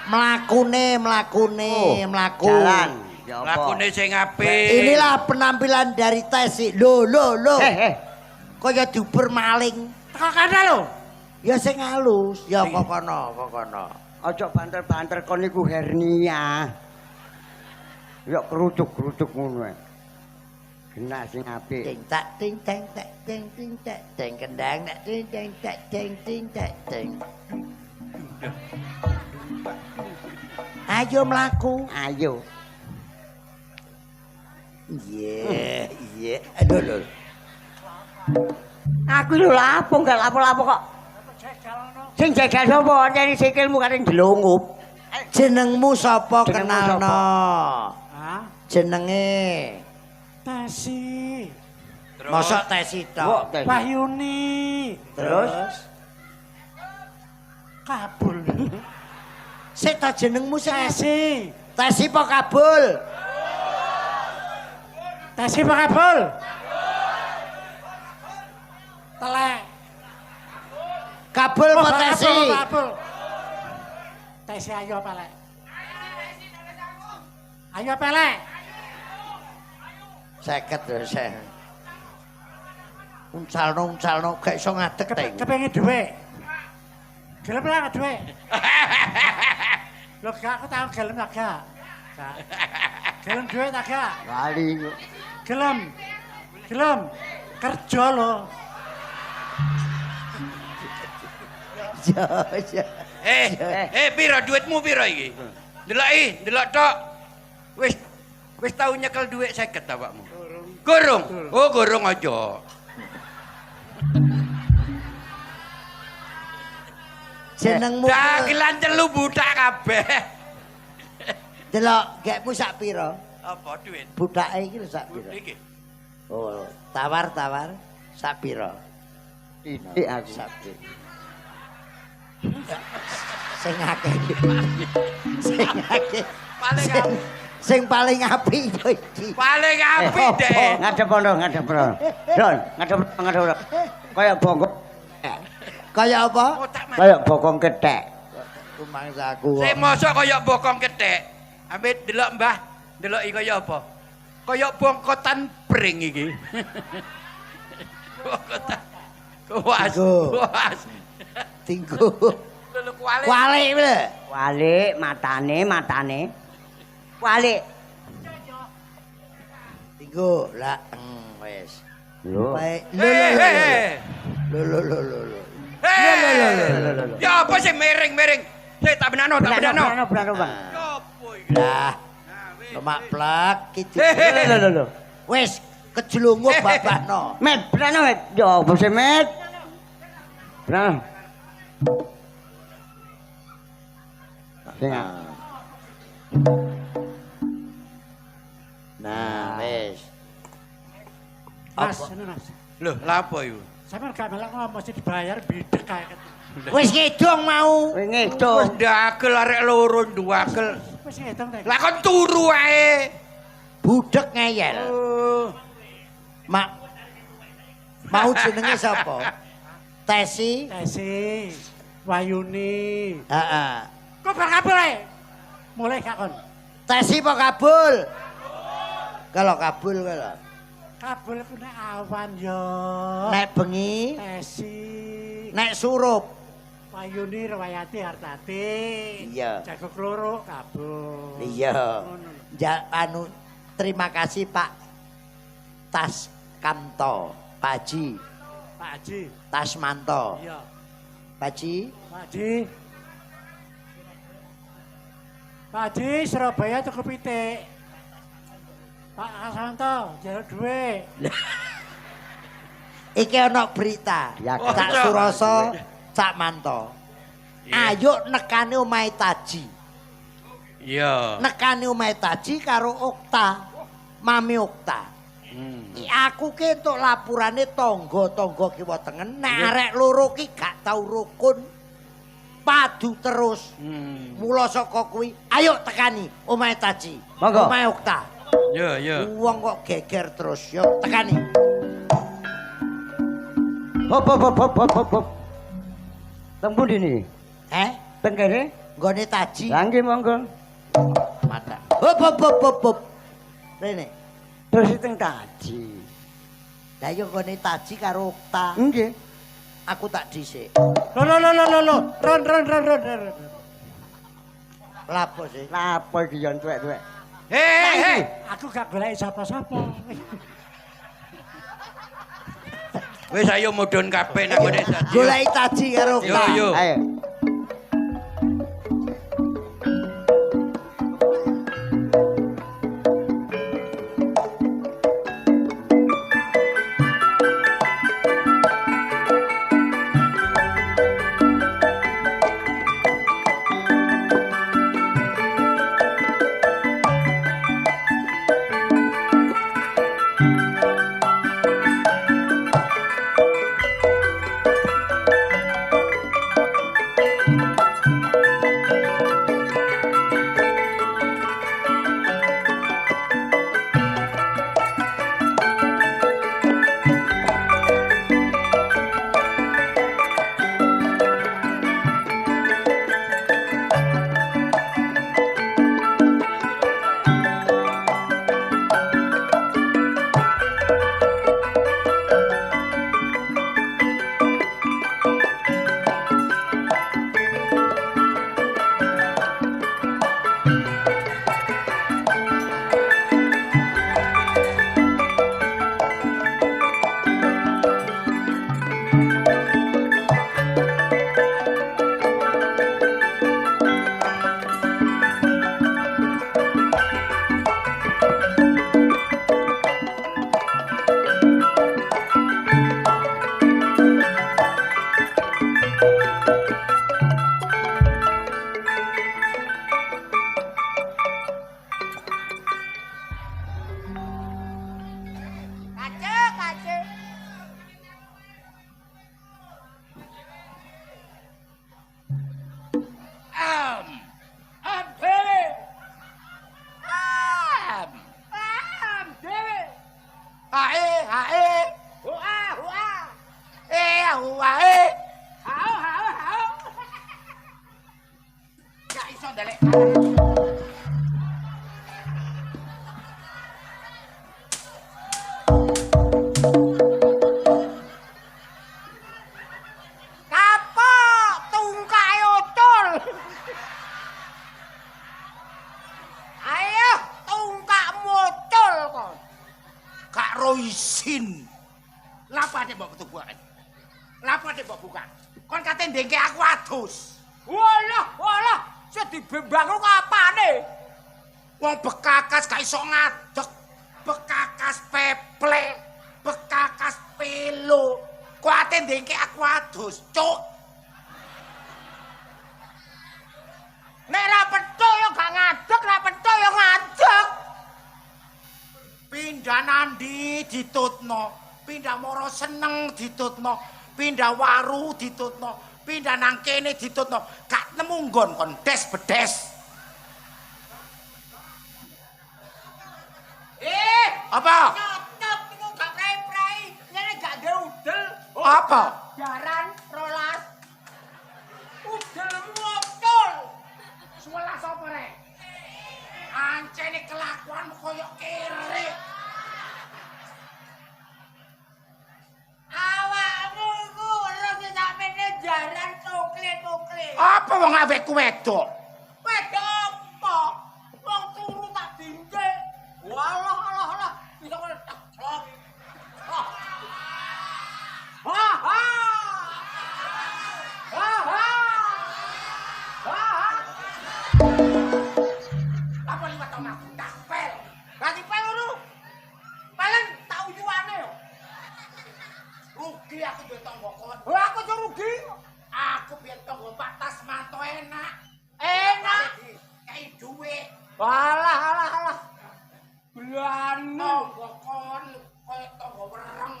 Mlakune. Jalan. Ya apa? Lakune sing apik. Inilah penampilan dari Tesi. Loh. Kaya diuber maling. Teko kana lho. Ya sing halus. Ya kok kono. Aja banter-banter kon niku hernia. Ya kerucuk-kerucuk ngono ae. Genak sing apik. Ting tak ting teng tak ting tak ting kendang tak ting tak ting tak ting. Ayo mlaku. Ayo. Iya. Aduh. Aku lho lapo gak lapo-lapo kok. Sing jagal sapa? Nyari sikilmu karen jelungup. Jenengmu sapa Jenengmu kenalno? Hah? Jenenge. Tesi. Mosok Tesi tok. Wahyuni. Terus Kabul. sik ta jenengmu sing Tesi. Tesi apa Kabul? Tesi Pak Kabul. Telek. Kabul apa Tesi? Kabul. Tesi ayo pelek. Ayo pelek. 50 lho sih. Uncalno gak iso ngadeg ta iki. Kepengin dhuwit. Gelem ora dhuwit? Lho gak aku tau gelem ta gak? Gak. Gelem dhuwit ta gak? Lali kok. Gelem. Kerja lho. Ya. Piro duitmu piro iki? Delok tok. Wis tau nyekel duit 50 awakmu. Gorong. Oh, gorong aja. Jenengmu Dagelan telu budak kabeh. delok gekmu sak pira? Apa duit? Budake iki lho sak pira? Iki. Oh, tawar sak pira? Titik aku. Sak pira. Sing akeh iki. Sing paling apik yo iki. Paling apik deh. Ngadep pondo. Ron, ngadep. Kaya bongkok. Kaya apa? Kaya bokong kethek. Rumangsaku. Sing mosok kaya bokong kethek. Ambek delok Mbah, delok iki kaya apa? Kaya bongkotan pring iki. Bongkotan. Kuas. Tinggu. Lho kuali. Walik lho. Walik matane. Walik. Tinggu lah wis. Lho. Baik. Lho. Ya apa sih miring. Sik tak benano. Berano, Bang. Sopo iki? Lah. Lemak plak iki. Lho. Wis kejlungup babahno. Met, berano, Met. Yo, bose Met. Berano. Sing. Nah, wis. Mas, ini Mas. Lho, lha apa iku? Sampeyan gak melok ngomong mesti dibayar bidek kae. Wis ngedong mau. Wis ngedong. Wis ndagel arek loro nduwagel. Wis ngitung ta. Lah kon turu ae. Budek ngeyel. Mak. Mau jenenge sapa? Tesi. Tesi. Wahyuni. Heeh. Kok bar kabul ae? Mulai gak kon. Tesi apa Kabul? Kalau Kabul kalau. Kabul ku nek awan yo. Nek bengi, Tesi. nek surup. Payuni Rewayati Hartati. Iya. Jago kloro kabur. Iya. Ngono. Anu terima kasih Pak Tas Kamto, Pak Haji, Pak Haji. Tasmanto. Iya. Pak Haji, Pak Haji. Pak Haji Surabaya tuku pitik. Pak Hasanto jaluk duit. iki ana berita. Ya, Cak Suroso, Cak Manto. Iya. Ayo nekani omahe Taji. Iya. Nekani omahe Taji karo Okta. Mami Okta. Aku ki entuk lapurane tangga-tangga kiwa tengen nek arek loro ki gak tau rukun. Padu terus. Mula saka kuwi, ayo tekani omahe Taji. Monggo. Omahe Okta. Yo yo. Wong kok geger terus. Yo tekani. Hop hop hop hop hop hop. Teng pundi niki? Teng kene? Nggone Taji. Lah nggih monggo. Mata. Hop hop hop hop hop. Rene. Terus teng Taji. Lah yo nggone Taji karo Okta. Nggih. Aku tak dhisik. Lo. Ron. Lapo sih? Lapo iki yo tuwek-tuwek. Hei. Aku gak golek sapa-sapa. Wis ayo mudhun kabeh nang ngene Taji. Goleki Taji karo Yo Okta. yo. Ayo. Isin. Lapa nek mbok ketubuhan. Lapa nek mbok buka. Kon kate ndengke aku adus. Walah, sing dibembang ku apane? Wong bekakas gak iso ngadeg. Bekakas peple, bekakas pelo. Kok ate ndengke aku adus, cuk. Nek ra petuk yo gak ngadeg, ra petuk yo ngadeg. Pindah nandi ditutno, pindah moro seneng ditutno, pindah waru ditutno, pindah nang kene ditutno, gak nemu nggon kon des bedes. Apa? Nyotop iku gak prei-prei, ngene gak udel. Apa? Jaran rolas. Udel motor. Sewelas apa rek? Ancene kelakuanmu koyo kere. Awakmu iku urung sampe jaran coklet dokle. Apa wong awekku wedok? Wedok apa? Wong turu tak dincik. Walah alah alah. Bisa kok tak jok. Ha ha. Ha ha. Ha ha. Apa liwat omahku tak pel. Ganti pel ngono. Pelen tak uyuane yo. Rugi aku duwe tangga kon. Oh, aku yo rugi. Aku biyen tangga batas manto enak. Enak. Kayak duit. Alah alah alah. Belani. Tangga kon koyo tangga wereng.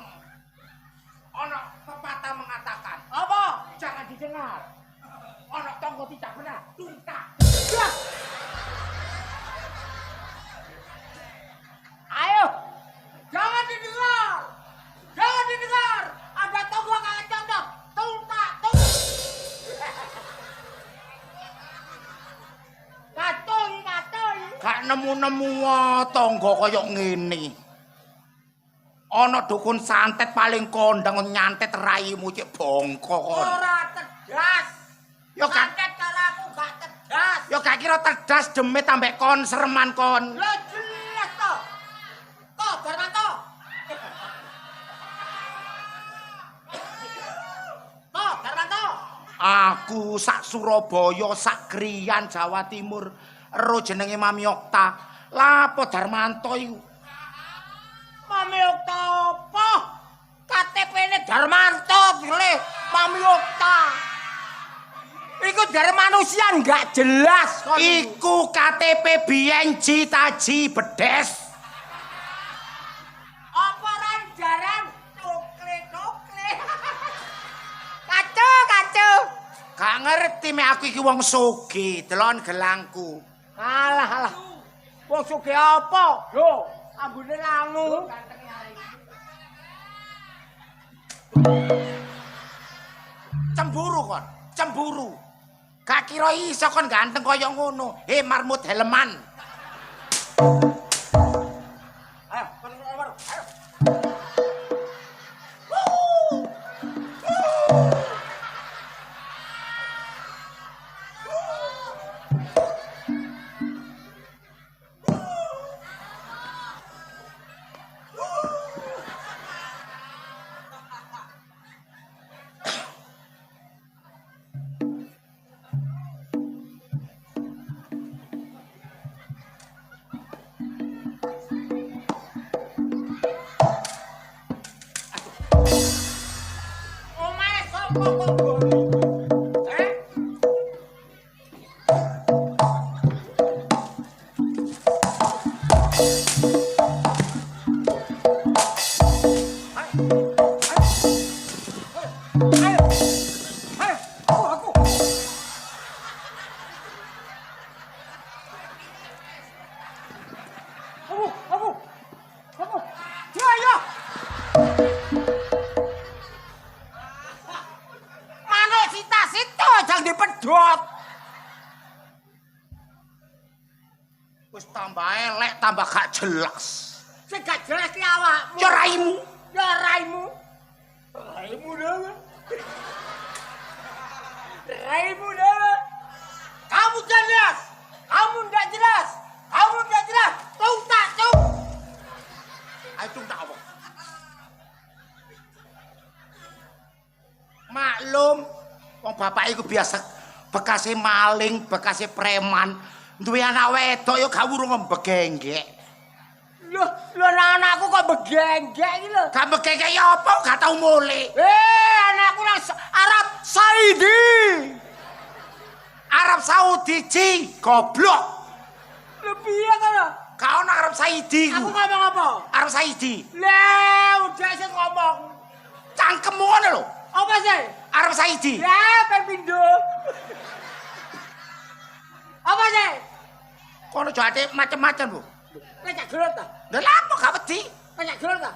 Ana pepatah mengatakan, apa? Jangan didengar. Ana tangga tidak benar, tuntas. Ayo. Jangan didengar. Jangan didengar. Ada tangga kagak cocok. Tuntas, tuntas. Katoi. Gak nemu-nemu tangga kaya ngene. Ana dukun santet paling kondang nyantet raimu cek bongko kon. Ora tegas. Yo gak Santet caraku gak tegas. yo gak kira tegas demit ambek kon sereman kon. Lah jelas toh. Toh, Darmanto. Toh, Darmanto. Aku sak Surabaya, sak Kriyan Jawa Timur, ero jenenge Mami Okta. Lapo Darmanto iku? Mami Okta apa? KTP-ne Darmanto, pilih Mami Okta. Iku dari manusia enggak jelas kon. Iku KTP biyen Taji Bedes. Apa ranjaran? Dokle. Kacau. Gak ngerti mek aku iki wong sugih, delon gelangku. Alah. Wong sugih apa? Yo, ambune langu. Cemburu. Gak kira iso kon ganteng kaya ngono. Marmut Helman. Ayo, ayo. Omae sapa kok ngono? Manuk sita-sita jang dipedhot. Wis tambah elek, tambah gak jelas. Sing gak jelas ki awakmu. Ya raimu. Ya raimu. Raimu dewe. Raimu dewe. Kamu jelas. Kamu ndak jelas. Kamu ndak jelas. Tung tak tung. Ayo tung tak apa? Maklum, wong bapak iku biasa bekase maling, bekase preman, duwe anak wedok yo gak wurung begenggek. Loh, anakku kok begenggek iki lho. Gak begenggek ya apa, gak tau mulih. Anakku nang Arab Saudi. Arab Saudi ji, goblok. Lho piye to lho? Gak ono Arab Saudi Aku ku. ngomong apa? Arab Saudi. Lah, udah sing ngomong. Cangkemmu ngono lho. Apa sih? Arab Saudi. Lah, ben pindho. Apa sih? Kono jate macem-macem, Bu. Nek gak gelut ta? Lha lapo gak wedi? Nek gelut ta?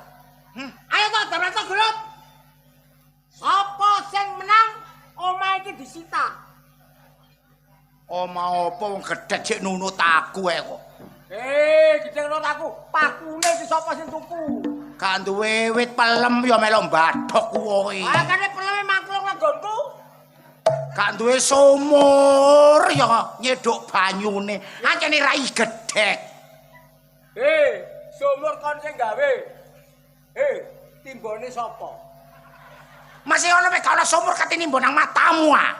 Ayo to, damel to gelut. Sapa sing menang omah iki disita. Omah apa wong gedhe jek nunut aku kok. Gedhe nunut aku. Pakune iki sapa sing tuku? Gak duwe wit pelem ya melok mbadhok kuwi. Kane peleme mangklung nggonku. gak duwe sumur ya nyeduk banyune. Ancene rai gedhek. Sumur kon sing gawe. Timbone sapa? Masih ono mek ana sumur katene mbon nang matamu ah.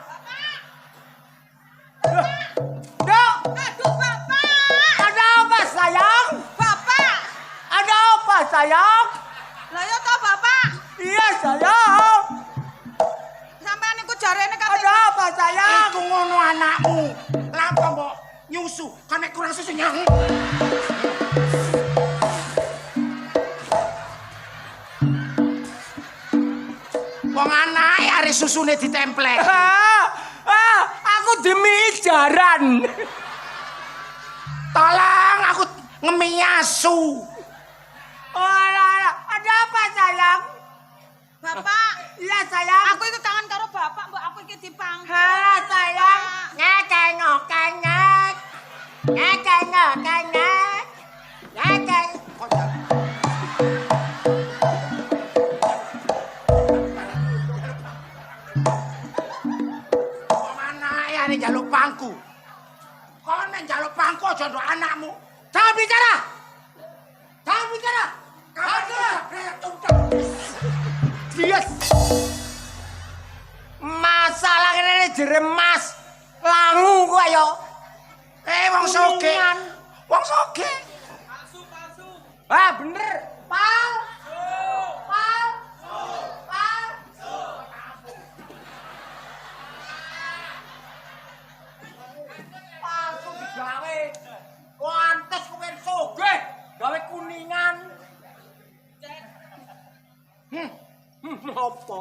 Dok, Aduh, Bapak. ada apa sayang? Bapak. Ada apa sayang? Lah ya toh, Bapak. Iya sayang. Sampean niku jarene kate Ada apa sayang? Iku ngono anakmu. Lapa mbok nyusu kan nek kurang susu nyang. Wong anake are susune ditemplek. Aku demi jaran. Tolong aku ngemiasu. Ada apa sayang? Bapak. Iya sayang. Aku iki kangen karo Bapak, mbok aku iki dipanggil. Halo sayang. Ngekengok kengek. Ngekengok kengek. Ngekeng. Wong anake are njaluk pangku. Kon nek njaluk pangku aja nduk anakmu. Jangan bicara. Jangan bicara. Yes. Masalah kene jere Mas langu kok ya. Wong soge. Wong soge. Ah bener. Pal. Pal. Pal. Palsu digawe. Wantes kuwi sugih. Gawe kuningan. Apa?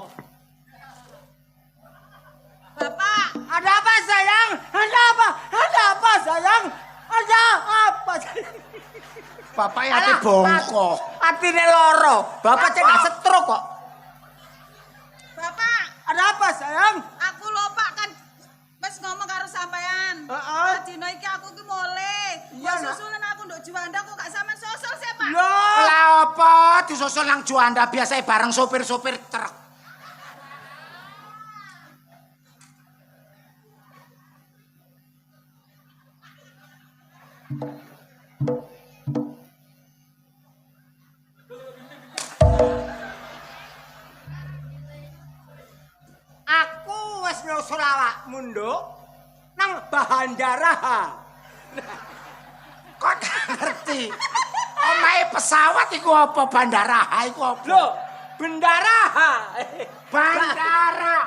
Bapak. Ada apa sayang? Ada apa? Ada apa sayang? Ada apa sayang? Bapak ati bongko. Atine loro. Bapak cek gak stroke kok. Bapak. Ada apa sayang? Aku lho Pak kan wis ngomong karo sampean. Heeh. Dina iki aku ki mulih. Iya, Kok Nak. susulan aku nduk Juanda kok gak sampean sosol sih, Pak. Loh. Lah apa disusul nang Juanda biasa bareng sopir-sopir truk. Aku wis nyusul awakmu nduk nang bandara. Kok gak ngerti? Omahe pesawat iku apa bandara iku apa? Loh, bendara. Bandara.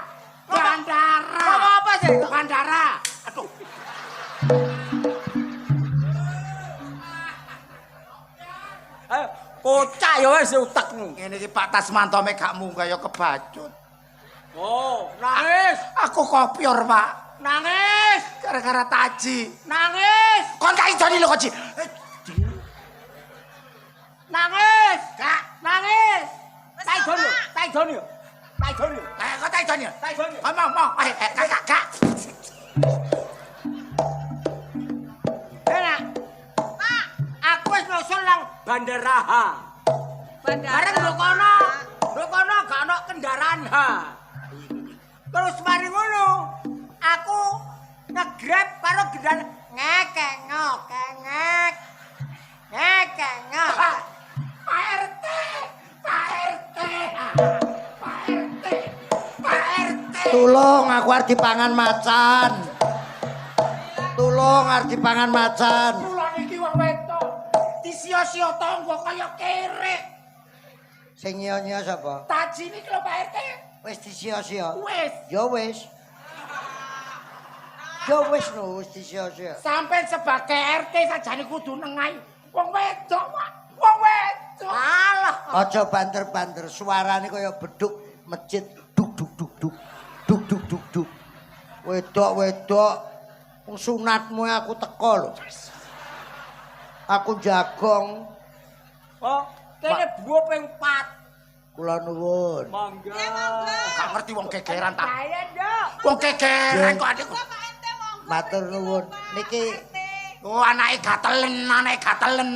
Bandara. Ngomong apa sih? Bandara. Aduh. Ayo, kocak ya wis utekmu. Ngene iki Pak Tasmanto mek gak munggah ya kebacut. Oh, nangis. Aku kopior, Pak. Nangis. Gara-gara taji. Nangis. Kon gak idoni lho, Koci. Nangis. Kak, Nangis. Wis, Tak idoni. Pak. Tak idoni. Tak idoni. kok tak idoni? Tak idoni. Ngomong. Kak. Enak. Pak. Aku wis nyusul nang bandara. Bandara. Bareng nduk kono gak ono kendaraan ha. Terus mari ngono, aku nge-grab karo gendaraan ngekengok, kengek. Ngekengok. Pak RT. Tulung aku arep dipangan macan. Tulung arep dipangan macan. Kula niki wong wedok. Disio-sio tangga kaya kerek. Sing nyonya sapa? Taji niki lho Pak RT. Wis disio-sio. Wis. Ya wis. Ya wis no wis disio-sio. Sampai sebagai RT sajane kudu nengai. Wong wedok, Pak. Wong wedok. Alah, aja banter-banter, suarane kaya beduk masjid. Duk duk duk duk. Duk duk duk duk. Wedok. Wong sunatmu aku teko lho. Aku jagong. Oh, kene buah ping 4. Kula nuwun. Mangga. Gak ngerti wong gegeran ta. Saya, Dok. Wong gegeran kok adikku. Bapak ente monggo. Matur nuwun. Niki Oh, anake gatelen.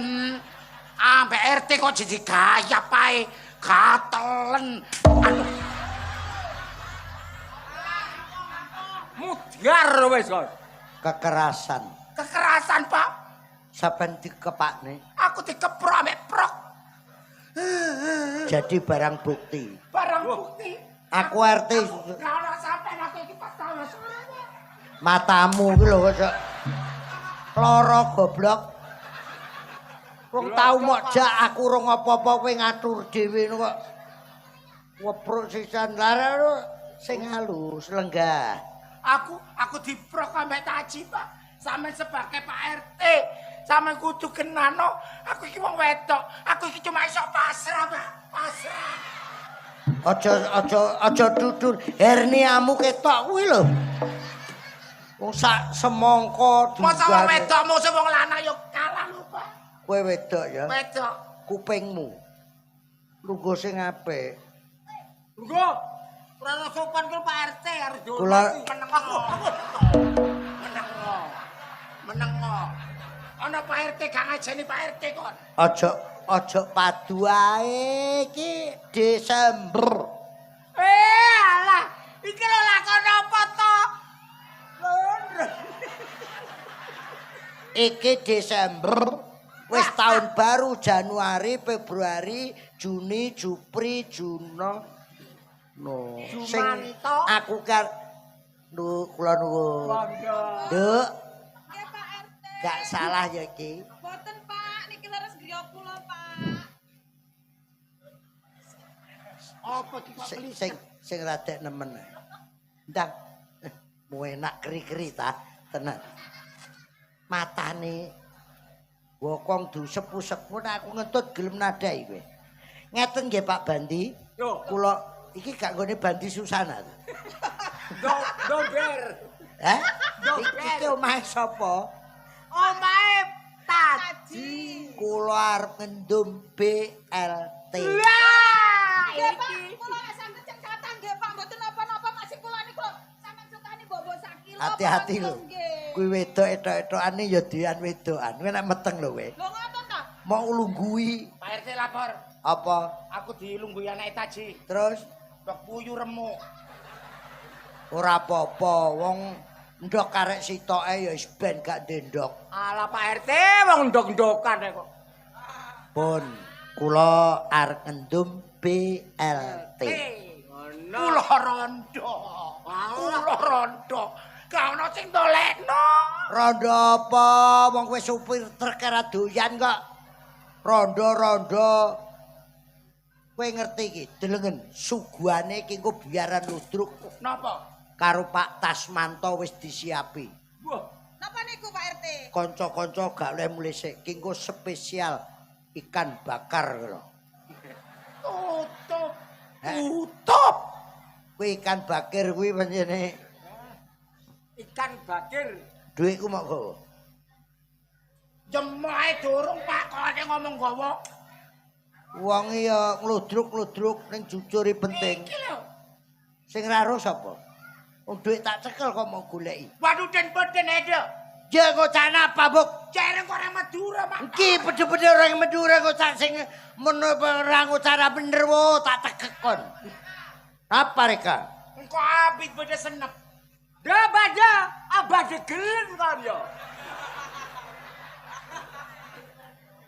Ambek RT kok jadi gayap ae. Gatelen. Aduh. Dar wis kok. Kekerasan. Kekerasan, Pak. Sampeyan dikepakne. Aku dikeprok ambek prok. Jadi barang bukti. Barang bukti. Aku RT Kalau sampai aku iki pas tahu suaranya. matamu iki lho kok loro goblok. Wong tau mok jak aku ora apa-apa kowe ngatur dhewe kok. Wepruk sisan lara sing halus lenggah. Aku diprok ambek Taji, Pak. Sampe sebagai Pak RT, sampe kudu kenano. Aku iki wong wedok. Aku iki cuma iso pasrah, Pak. Pasrah. Aja dudur herniamu ketok kuwi lho. Wong sak semangka Masa wong wedok musuh wong lanang yo kalah lho, Pak. Kowe wedok ya. Wedok. Kupingmu. Lungguh sing apik. Lho, ora sopan ku Pak RT harus Kula- dihormati. Meneng. Ana Pak RT gak ngajeni Pak RT kon. Aja padu ae iki Desember. Alah, iki lho lakon apa to? Iki Desember wis tahun baru Januari, Februari, Juni, Jupri, Juno. No. Sing Jumanto. aku kan kula nuwun. Nduk, Nggih Pak RT. gak salah ya iki. Boten Pak, niki leres griya kula Pak. Apa iki Pak Peli? Sing radek nemen. Ndang. Mu enak keri-keri ta, tenan. Matane bokong du sepu-sepu nek aku ngentut gelem nadai kowe. Ngeten nggih Pak Bandi. Yo. Kula iki gak nggone Bandi Susana. Dober. Heh? Iki omahe sapa? Omahe Taji. Kula arep ngendum BLT. Lah, Nggih Pak, iki. kula nek sampe cek kata nggih Pak, mboten napa-napa masih kula niku sampean sukani bobo sak kilo. Hati-hati Pak, lho. nggih. Kuwi wedok etok-etokane ya dian wedokan. Kowe nek meteng lho kowe. Lho ngoten ta? Mau lungguhi Pak RT lapor. apa? Aku dilungguhi anake Taji. Terus Dok puyu remuk. ora apa-apa wong ndok karek sitoke ya wis ben gak ndendok. Alah Pak RT wong ndok-ndokan kok. Pun kula arep ngendum BLT. Kula rondo. Kula rondo. Gak ono sing dolekno. Rondo apa? Wong kowe supir truk ora doyan kok. Rondo-rondo. Kowe ngerti iki, delengen suguhane iki engko biaran ludruk Napa? karo Pak Tasmanto wis disiapi. Napa niku Pak RT? Kanca-kanca gak oleh mulih sik, iki engko spesial ikan bakar lho. Tutup. Heh. Tutup. Kuwi ikan bakir kuwi pancene Ikan bakir. dhuwitku mok gowo. Jemahe durung Pak kok ade ngomong gowo. Wong ya ngludruk-ngludruk ning jujure penting. Iki lho. Sing raro sapa? Wong dhuwit tak cekel kok mau goleki. Waduh den edo. Ya ngocak apa, Buk? Cereng kok orang Madura, Pak. Iki pede-pede orang Madura ngocak sing ora ngocara bener wo tak tegekon. Apa reka? Engko abit beda senep. Dah baja, abade gelen kan ya.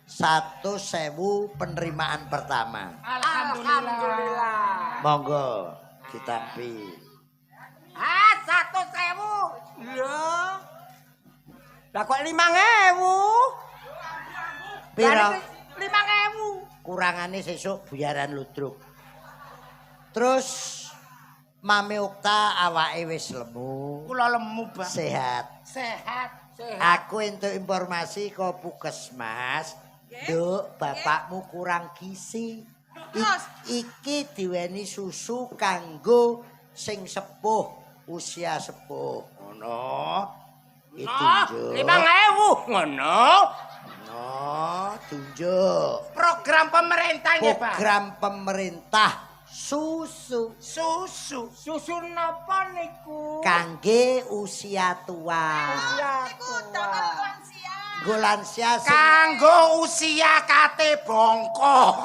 100.000 penerimaan pertama. Alhamdulillah. Monggo ditampi. 100.000. Lho. Lah kok 5.000? Piro? 5.000. Kurangane sesuk biaran ludruk. Terus Mami Ukta awake wis lemu, Kula lemu, Bang. sehat. Sehat. Aku entuk informasi ke Puskesmas. Nduk, bapakmu kurang gizi. Iki diweni susu kanggo sing sepuh, usia sepuh. Ngono. Ditunjuk. 5.000 ngono. No, tunjuk. Program pemerintah nggih, Pak. Program pemerintah susu Susu. Susu napa niku? kangge usia tua. Niku dapat lansia. Nggo lansia sing Kanggo usia kate bongkok.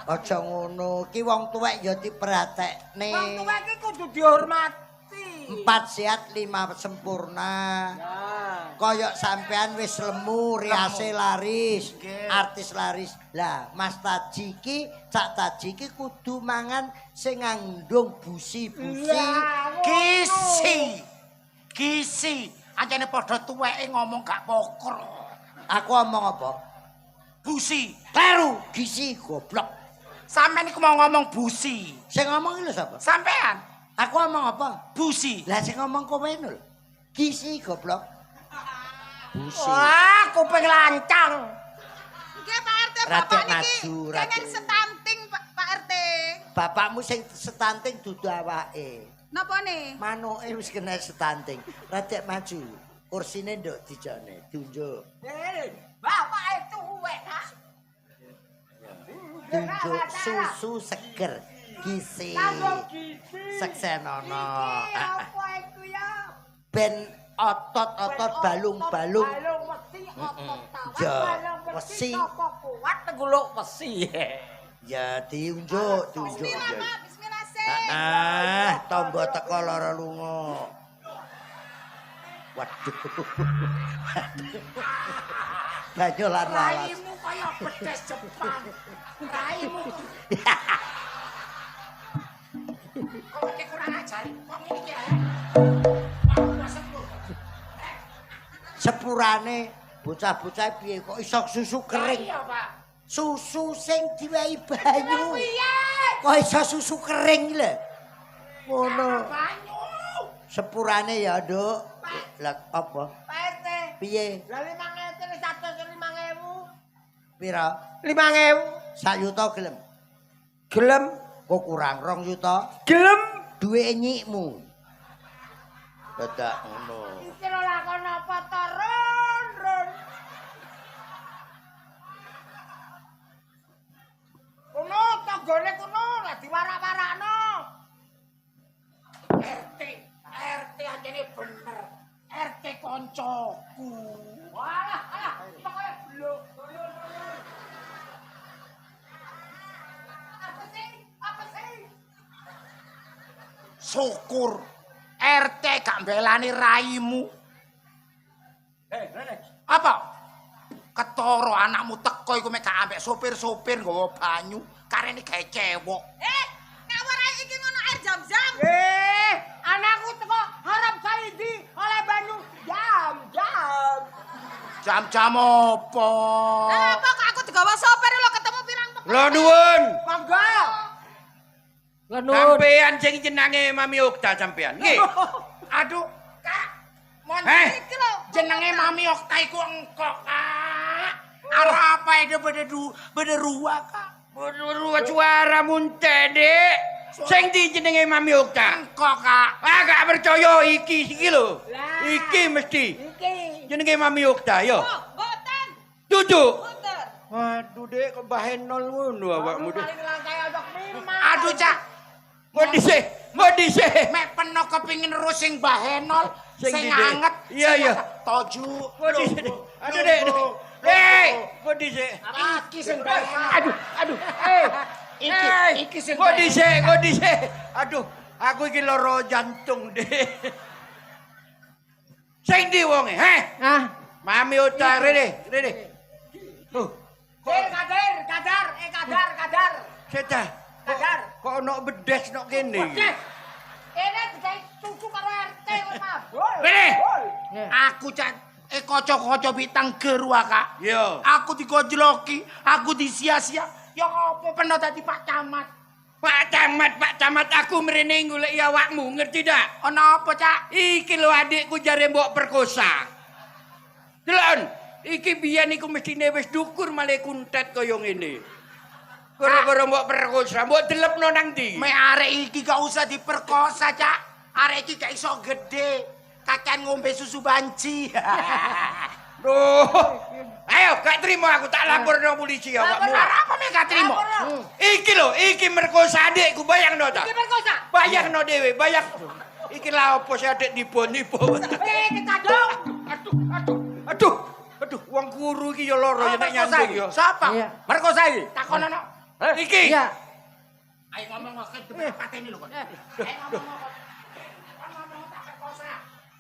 Aja ngono, ki wong tuwek ya diperhatekne. Wong tuwek iki kudu dihormati. 4 sehat 5 sempurna. Koyok sampean wis lemu, riase laris, artis laris. Lah, Mas Taji ki, Cak Taji ki kudu mangan sing ngandung busi-busi. Gizi. Anjane padha tuweke ngomong gak pokok. Aku omong apa? Busi. Kleru, gizi goblok. Sampeyan iku mau ngomong busi. Sing ngomong iki lho sapa? Sampean Aku omong apa? busi. Lah sing ngomong kowe lho. Gizi goblok. Busi. Wah, kuping lancang. Nggih Pak RT, Rada bapak niki maju, rada. pengen stunting Pak RT. Bapakmu sing stunting dudu awake. Napa nih? Manuke wis kena stunting. Rada maju. Kursine nduk dijane, tunjuk. Bapak itu uwek. Tunjuk susu seger. Gizi. Seksenono. Apa itu ya? Ben otot-otot balung-balung. Balung mesti otot tawar. Ya, Balung mesti. mesti toko kuat teguluk mesti. Ya diunjuk, tunjuk. Bismillah ya. Pak, bismillah sih. Tangga teko lara lunga. Waduh. Banyolan lawas. Raimu kaya bedes Jepang. Raimu. Kok iki kurang ajar. Kok ngene iki ya? Sepurane bocah-bocah piye kok iso susu kering. Iya, Pak. Susu sing diwehi banyu. Piye? Kok iso susu kering lho. Ngono. Banyu. Sepurane ya, Nduk. Lah apa? Pak RT. Piye? Lah 5.000 wis 5.000. Pira? 5.000. 1 yuta gelem. Gelem. Kok kurang 2 yuta? Gelem. Duwe nyikmu. Dadak ngono. Iki lho lakon apa to, Run. Kuno tanggane kuno lah diwarak-warakno. RT anjene bener. RT koncoku. Walah, pokoke blok. Apa sih? Syukur RT gak mbelani raimu. Apa? Ketoro anakmu teko iku mek gak ambek sopir-sopir nggawa banyu, karene gawe cewek. Ngawur ae iki ngono air jam-jam. Anakku teko harap Saidi oleh banyu jam-jam. Jam-jam apa? Lah apa kok aku digawa sopir lho ketemu pirang Lho nuwun. Monggo. Sampean sing jenenge Mami Okta sampean. Nggih. Aduh, Kak. Mon iki lho. jenenge Mami Okta iku engko, Kak. Arep apa itu bederua, Kak? Berdua suara muntah, Dek. Sing di jenenge Mami Okta. Engko, Kak. Ah, gak percaya iki lho. Iki mesti. Iki. Jenenge Mami Okta, yo. Oh, mboten. Duduk. Mboten. Waduh, Dek, kok bahenol ngono awakmu, Dek. Paling langkai otak mimah. Aduh, Cak. Mau dhisik. Mek peno kepingin terus sing bahenol, Sing sing di, Dek. anget. Iya, iya. Toju. Mau dhisik. Aduh, Dek. Hei, mau dhisik. Iki sing bahenol. Aduh. Iki sing Kok dhisik. Aduh, aku iki lara jantung, Dek. Sing ndi wonge, heh? Mami Okta rene. Tuh, Kadar. Sedah. Kadar. Kok ono bedes nok kene iki? Ini digawe susu karo RT kok mabul. Rene. Aku cak kaca-kaca bitang geru Kak. Yo. Aku digojloki, aku disia-sia. Ya apa peno dadi Pak Camat. Pak Camat, aku mrene goleki awakmu, ngerti dak? Ana apa, Cak? Iki lho adikku jare mbok perkosa. Delon, iki biyen iku mestine wis dukur malah kuntet kaya ngene. Gara-gara mbok perkosa, mbok delepno nang ndi? Me arek iki gak usah diperkosa, Cak. Arek iki gak iso gede. Kakean ngombe susu banci. Duh. Ayo, gak trimo aku tak laporno polisi awakmu. Apa me gak trimo? Iki lho, iki merkosa adikku, bayangno ta? Iki perkosa. Bayangno dhewe, bayang. Iki lha opo si adik nipu-nipu. Kadong. Aduh, wong guru iki ya lara ya nek nyambung ya. Siapa? Merkosa iki. Takonono. Iki. Iya. Ayo ngomong ke depan pateni lho kon. Ayo ngomong. Ngomong tak perkosa.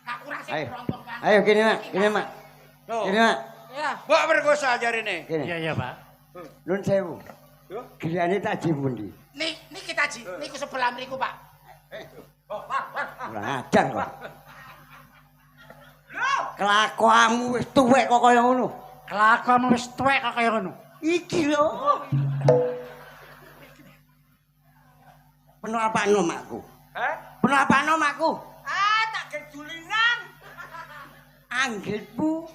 Gak kurang sing Ayo. berontok kan. Ayo gini mak, gini mak. Loh. Gini mak. Iya. Mbok perkosa jarine. Gini. Iya, Pak. Nun sewu. Giliane tak jibundi. Nih kita ji, niku sebelah mriku, Pak. Kurang ajar kok. Kelakuanmu wis tuwek kok kaya ngono. Kelakuanmu wis tuwek kok kaya ngono. Iki lho. Penuh apano makku? Penuh apano makku? Tak gejulinan. Anggitmu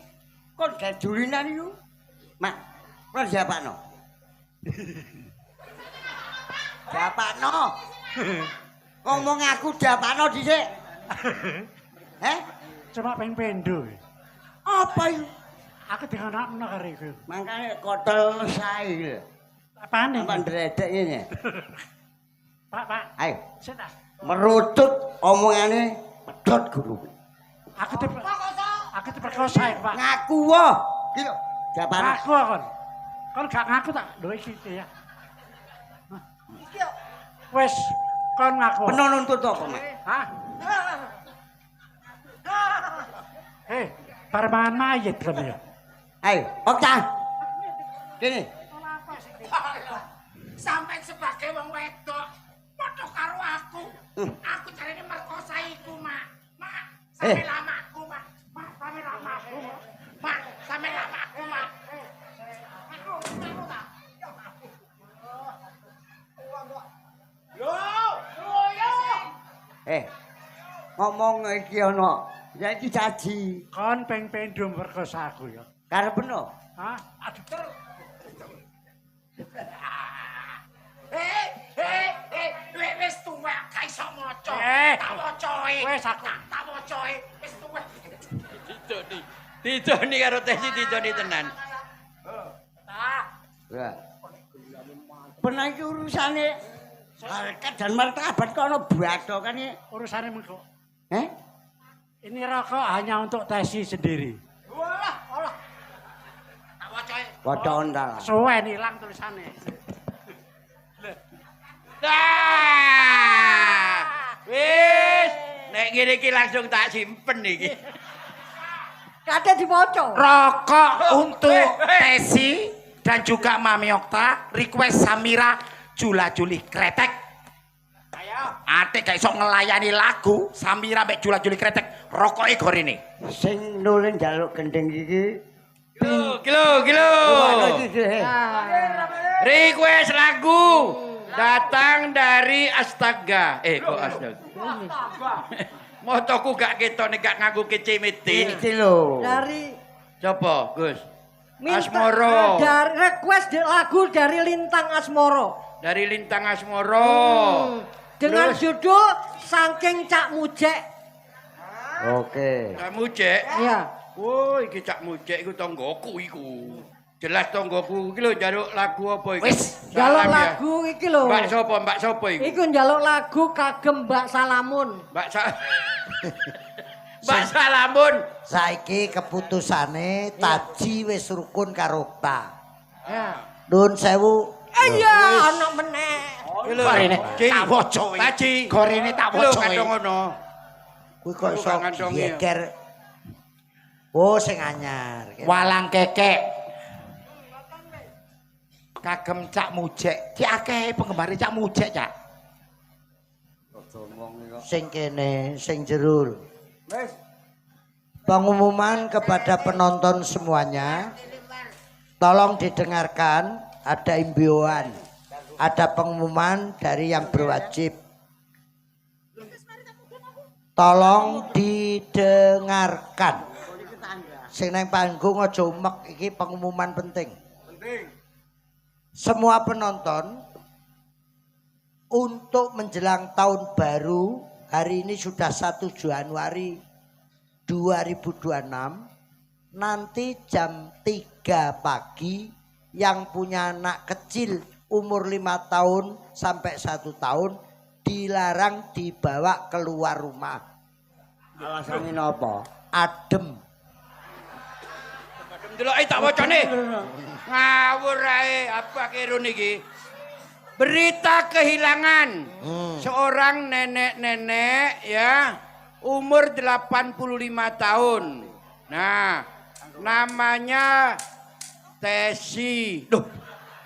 kon gajulinan iku. Mak, kon siapano? Siapano? Ngomong aku siapano dhisik. Cuma pengen pendo. Apa itu? Aku dikanakno karo iku. Makanya kotel sae. Apane? Apa ndredek ngene? Pak. Ayo, Sik ta. merutut omongane pedhot guru. Aku diperkosa ya, Pak. Ngaku wae. Iki lho, siapano? Ngaku kon. Kon gak ngaku tak lho iki ya. Wes kon ngaku. Peno nuntut apa, Mak? Hah? Bar mangan mayit kan ya. Ayo, Okta. Kene. Sampai sebagai wong wedok padha karo aku. Aku carane merkosa iku, Mak. Mak, sampe lamaku, Mak. Mak, sampe lamaku. Mak, sampe lamaku, Mak. Ngomong iki ana. Ya iki caji. Kon peng pendo merkosa aku ya. Karepno. Hah? Aduh terus. Wis tuwek gak iso maca. Tak wacoe. Wes aku. Tak wacoe. Wis tuwek. Didoni karo Tesi didoni tenan. Ya. Pernah iki urusane harkat dan martabat kok ana bathokan iki. Urusane mengko. Heh? Ini rokok hanya untuk Tesi sendiri. Allah. Tak wacoe. Waca ondal. Suwen ilang tulisane. Wis, nek ngene iki langsung tak simpen iki. Kate diwoco. Rokok untuk Tesi dan juga Mami Okta, request Samira Jula Juli Kretek. Ayo. Atik gak iso ngelayani lagu Samira mek Jula Juli Kretek, rokoke gorene. Sing nulen njaluk gendeng iki. Kilo. Request lagu datang dari Astaga. Kok Astaga? Motoku gak ketok nek gak nganggo kecimiti. Iki lho. Dari Coba, Gus. minta Asmoro. dari request lagu dari Lintang Asmoro. Dari Lintang Asmoro. Dengan Terus? judul Saking Cak Mujek. Oke. Cak Mujek. Iya. Oh, iki Cak Mujek iku tanggoku iku. Jelas tanggoku iki lho njaluk lagu apa iki? Wis, Njaluk Salam ya. lagu iki lho. Mbak sapa iku? Iku njaluk lagu kagem Mbak Salamun. Mbak Salamun. Saiki keputusane Taji wis rukun karo Okta. Ya. Nun sewu. Iya, ana meneh. Gorene tak wacoe. Taji. Gorene tak Lho wacoe. kadang ngono. Kuwi kok iso Gak ngandongi ya. geger. Oh, sing anyar. Walang kekek. Kagem Cak Mujek. Ki akeh penggembare Cak Mujek, Cak. Sing kene, sing jero. Pengumuman kepada penonton semuanya. Tolong didengarkan, ada imbauan. Ada pengumuman dari yang berwajib. Tolong didengarkan. Sing nang panggung aja umek, iki pengumuman penting. Semua penonton untuk menjelang tahun baru, hari ini sudah 1 Januari 2026. Nanti jam 3 pagi yang punya anak kecil umur 5 tahun sampai 1 tahun dilarang dibawa keluar rumah. Alasane napa? Adem. Delok tak wacane. Ngawur ae apa kiro niki? Berita kehilangan seorang nenek-nenek ya, umur 85 tahun. Nah, namanya Tesi. Duh,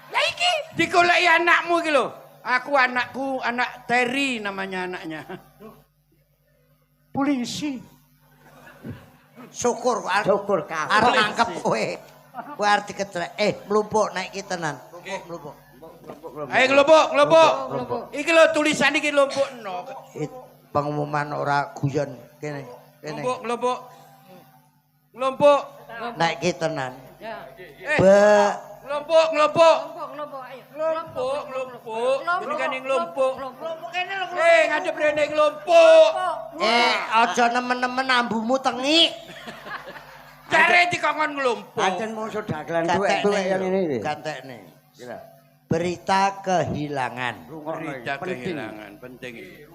ya iki digoleki anakmu iki lho. Anakku, anak Terry namanya anaknya. Polisi. Syukur Syukur kabeh. arep nangkep kowe. Kowe arep dikecrek. Mlumpuk naik iki tenan. Mlumpuk. Ayo ngelumpuk. Iki lho tulisan iki lumpukno. Pengumuman ora guyon kene. Ngelumpuk. Naik iki tenan. Ngelumpuk. Kelompok. Ini kan ngelumpuk. Ngadep rene ngelumpuk. Aja nemen-nemen ambumu tengi. Jare dikongkon ngelumpuk. Pancen musuh dagelan duwe yang ini. Gantekne. Berita kehilangan. Berita kehilangan penting ini.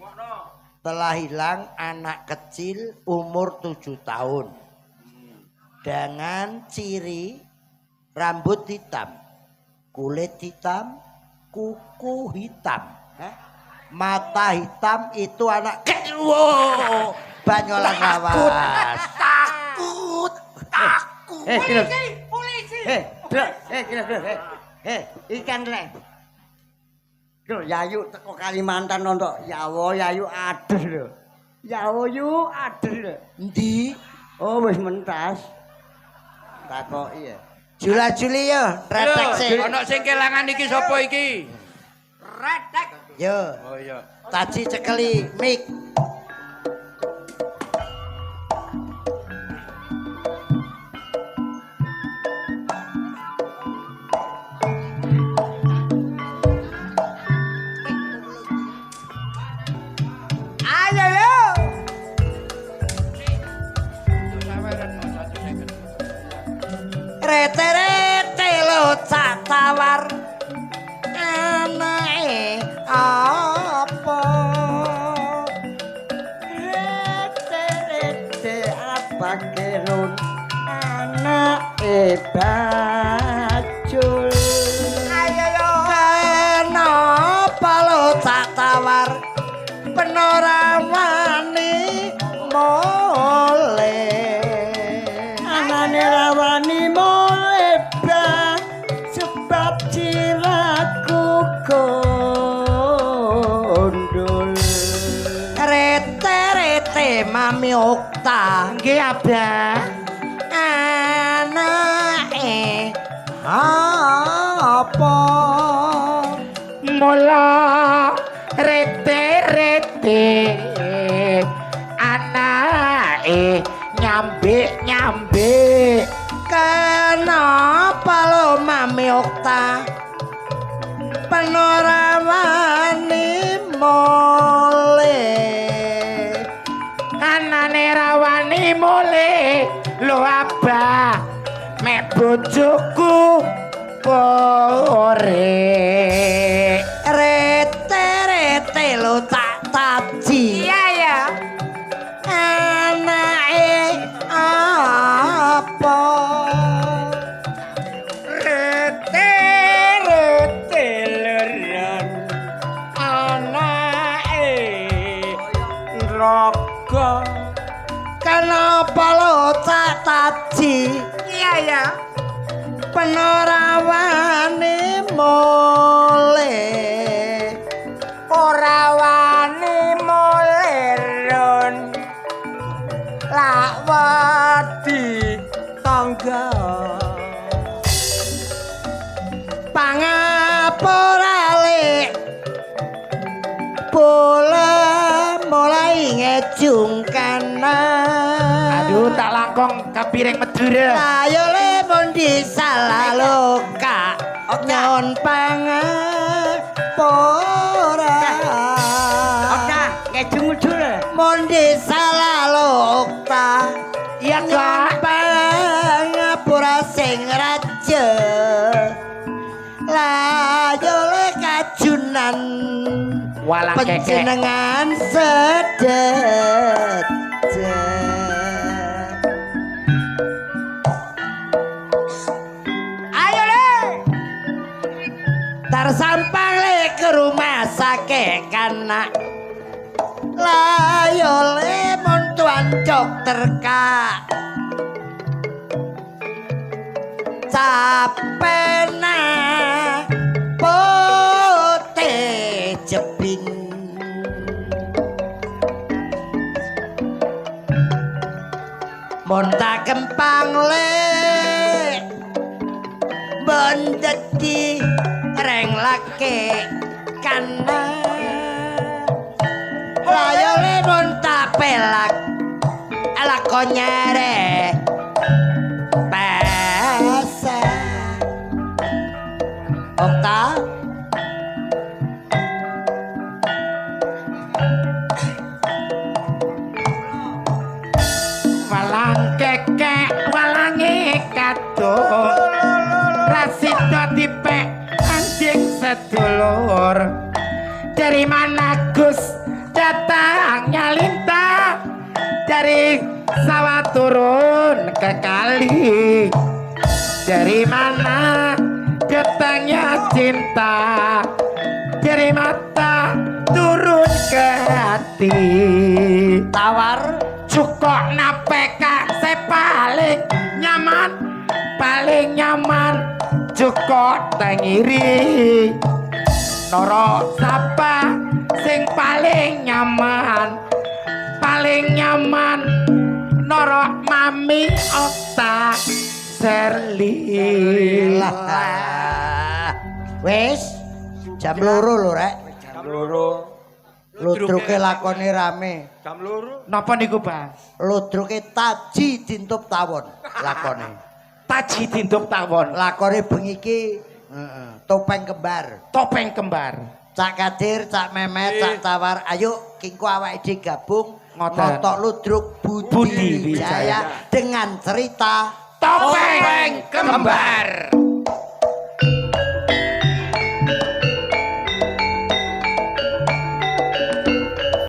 Telah hilang anak kecil umur 7 tahun. Dengan ciri rambut hitam, kulit hitam, kuku hitam, mata hitam itu anak kecil. Wow, banyolan lawas. Takut. Polisi. Ikan rek. Lho Yayu teko Kalimantan nonton. Yayu adus lho. Yayu adus lho. Endi? Oh wis mentas. Takoki ya. Jula-juli yo, retek sih. Ono sing kelangan iki sapa iki? Retek. Yo. Oh iya. Taji cekeli mik. Ayo yo. Rete-rete lo cak tawar anake apa? Rete-rete apa kerun anake bacul. Ayo yo. Kenapa lo cak tawar penorawani mole? Anane rawani moleba sebab ciraku gondol. Rete-rete Mami Okta nggih Abah. Anake apa? Mula rete-rete anake nyambe. Kenapa lo Mami Okta penorawani mole? Anane rawani mule lo abah mek bojoku kore. Rete-rete lo tak taji. Iya ya. Anake apa? Rete-rete leran anake raga. Kenapa lo tak taji? Iya ya. Penorawani mole. Ora wani moleron lak wedi tangga. Pangaporale bola mulai ngejungkanan. Aduh tak langkong kapiring Madura. Ayo le mondi salah loka nyon pangapora. Oke, ngejung-ujul. Mondi salah loka. Iya Kak. Pangapura sing raja. Layo le kajunan Walang keke. panjenengan sedet. Ayo le. Tersampang le rumah sakit kana layole mon tuan dokter ka capena pote jebing mon tak kempang le bondeti reng lake kana layole mon tapelak ala konyere pesa Okta walang kekek walange kaduk rasida dipek anjing sedulur dari mana Gus datangnya lintah dari sawah turun ke kali dari mana datangnya cinta dari mata turun ke hati tawar cukup napeka saya paling nyaman cukup tengiri noro sapa sing paling nyaman noro mami Okta Sherly wis jam 2 lho rek Jam 2. ludruke lakone rame Jam 2. napa niku Pak ludruke taji dintup tawon lakone taji dintup tawon lakone bengi iki topeng kembar Cak Kadir, Cak Memet, Cak Tawar ayo kingko awake dhewe gabung ngotok ludruk Budi Wijaya dengan cerita topeng kembar.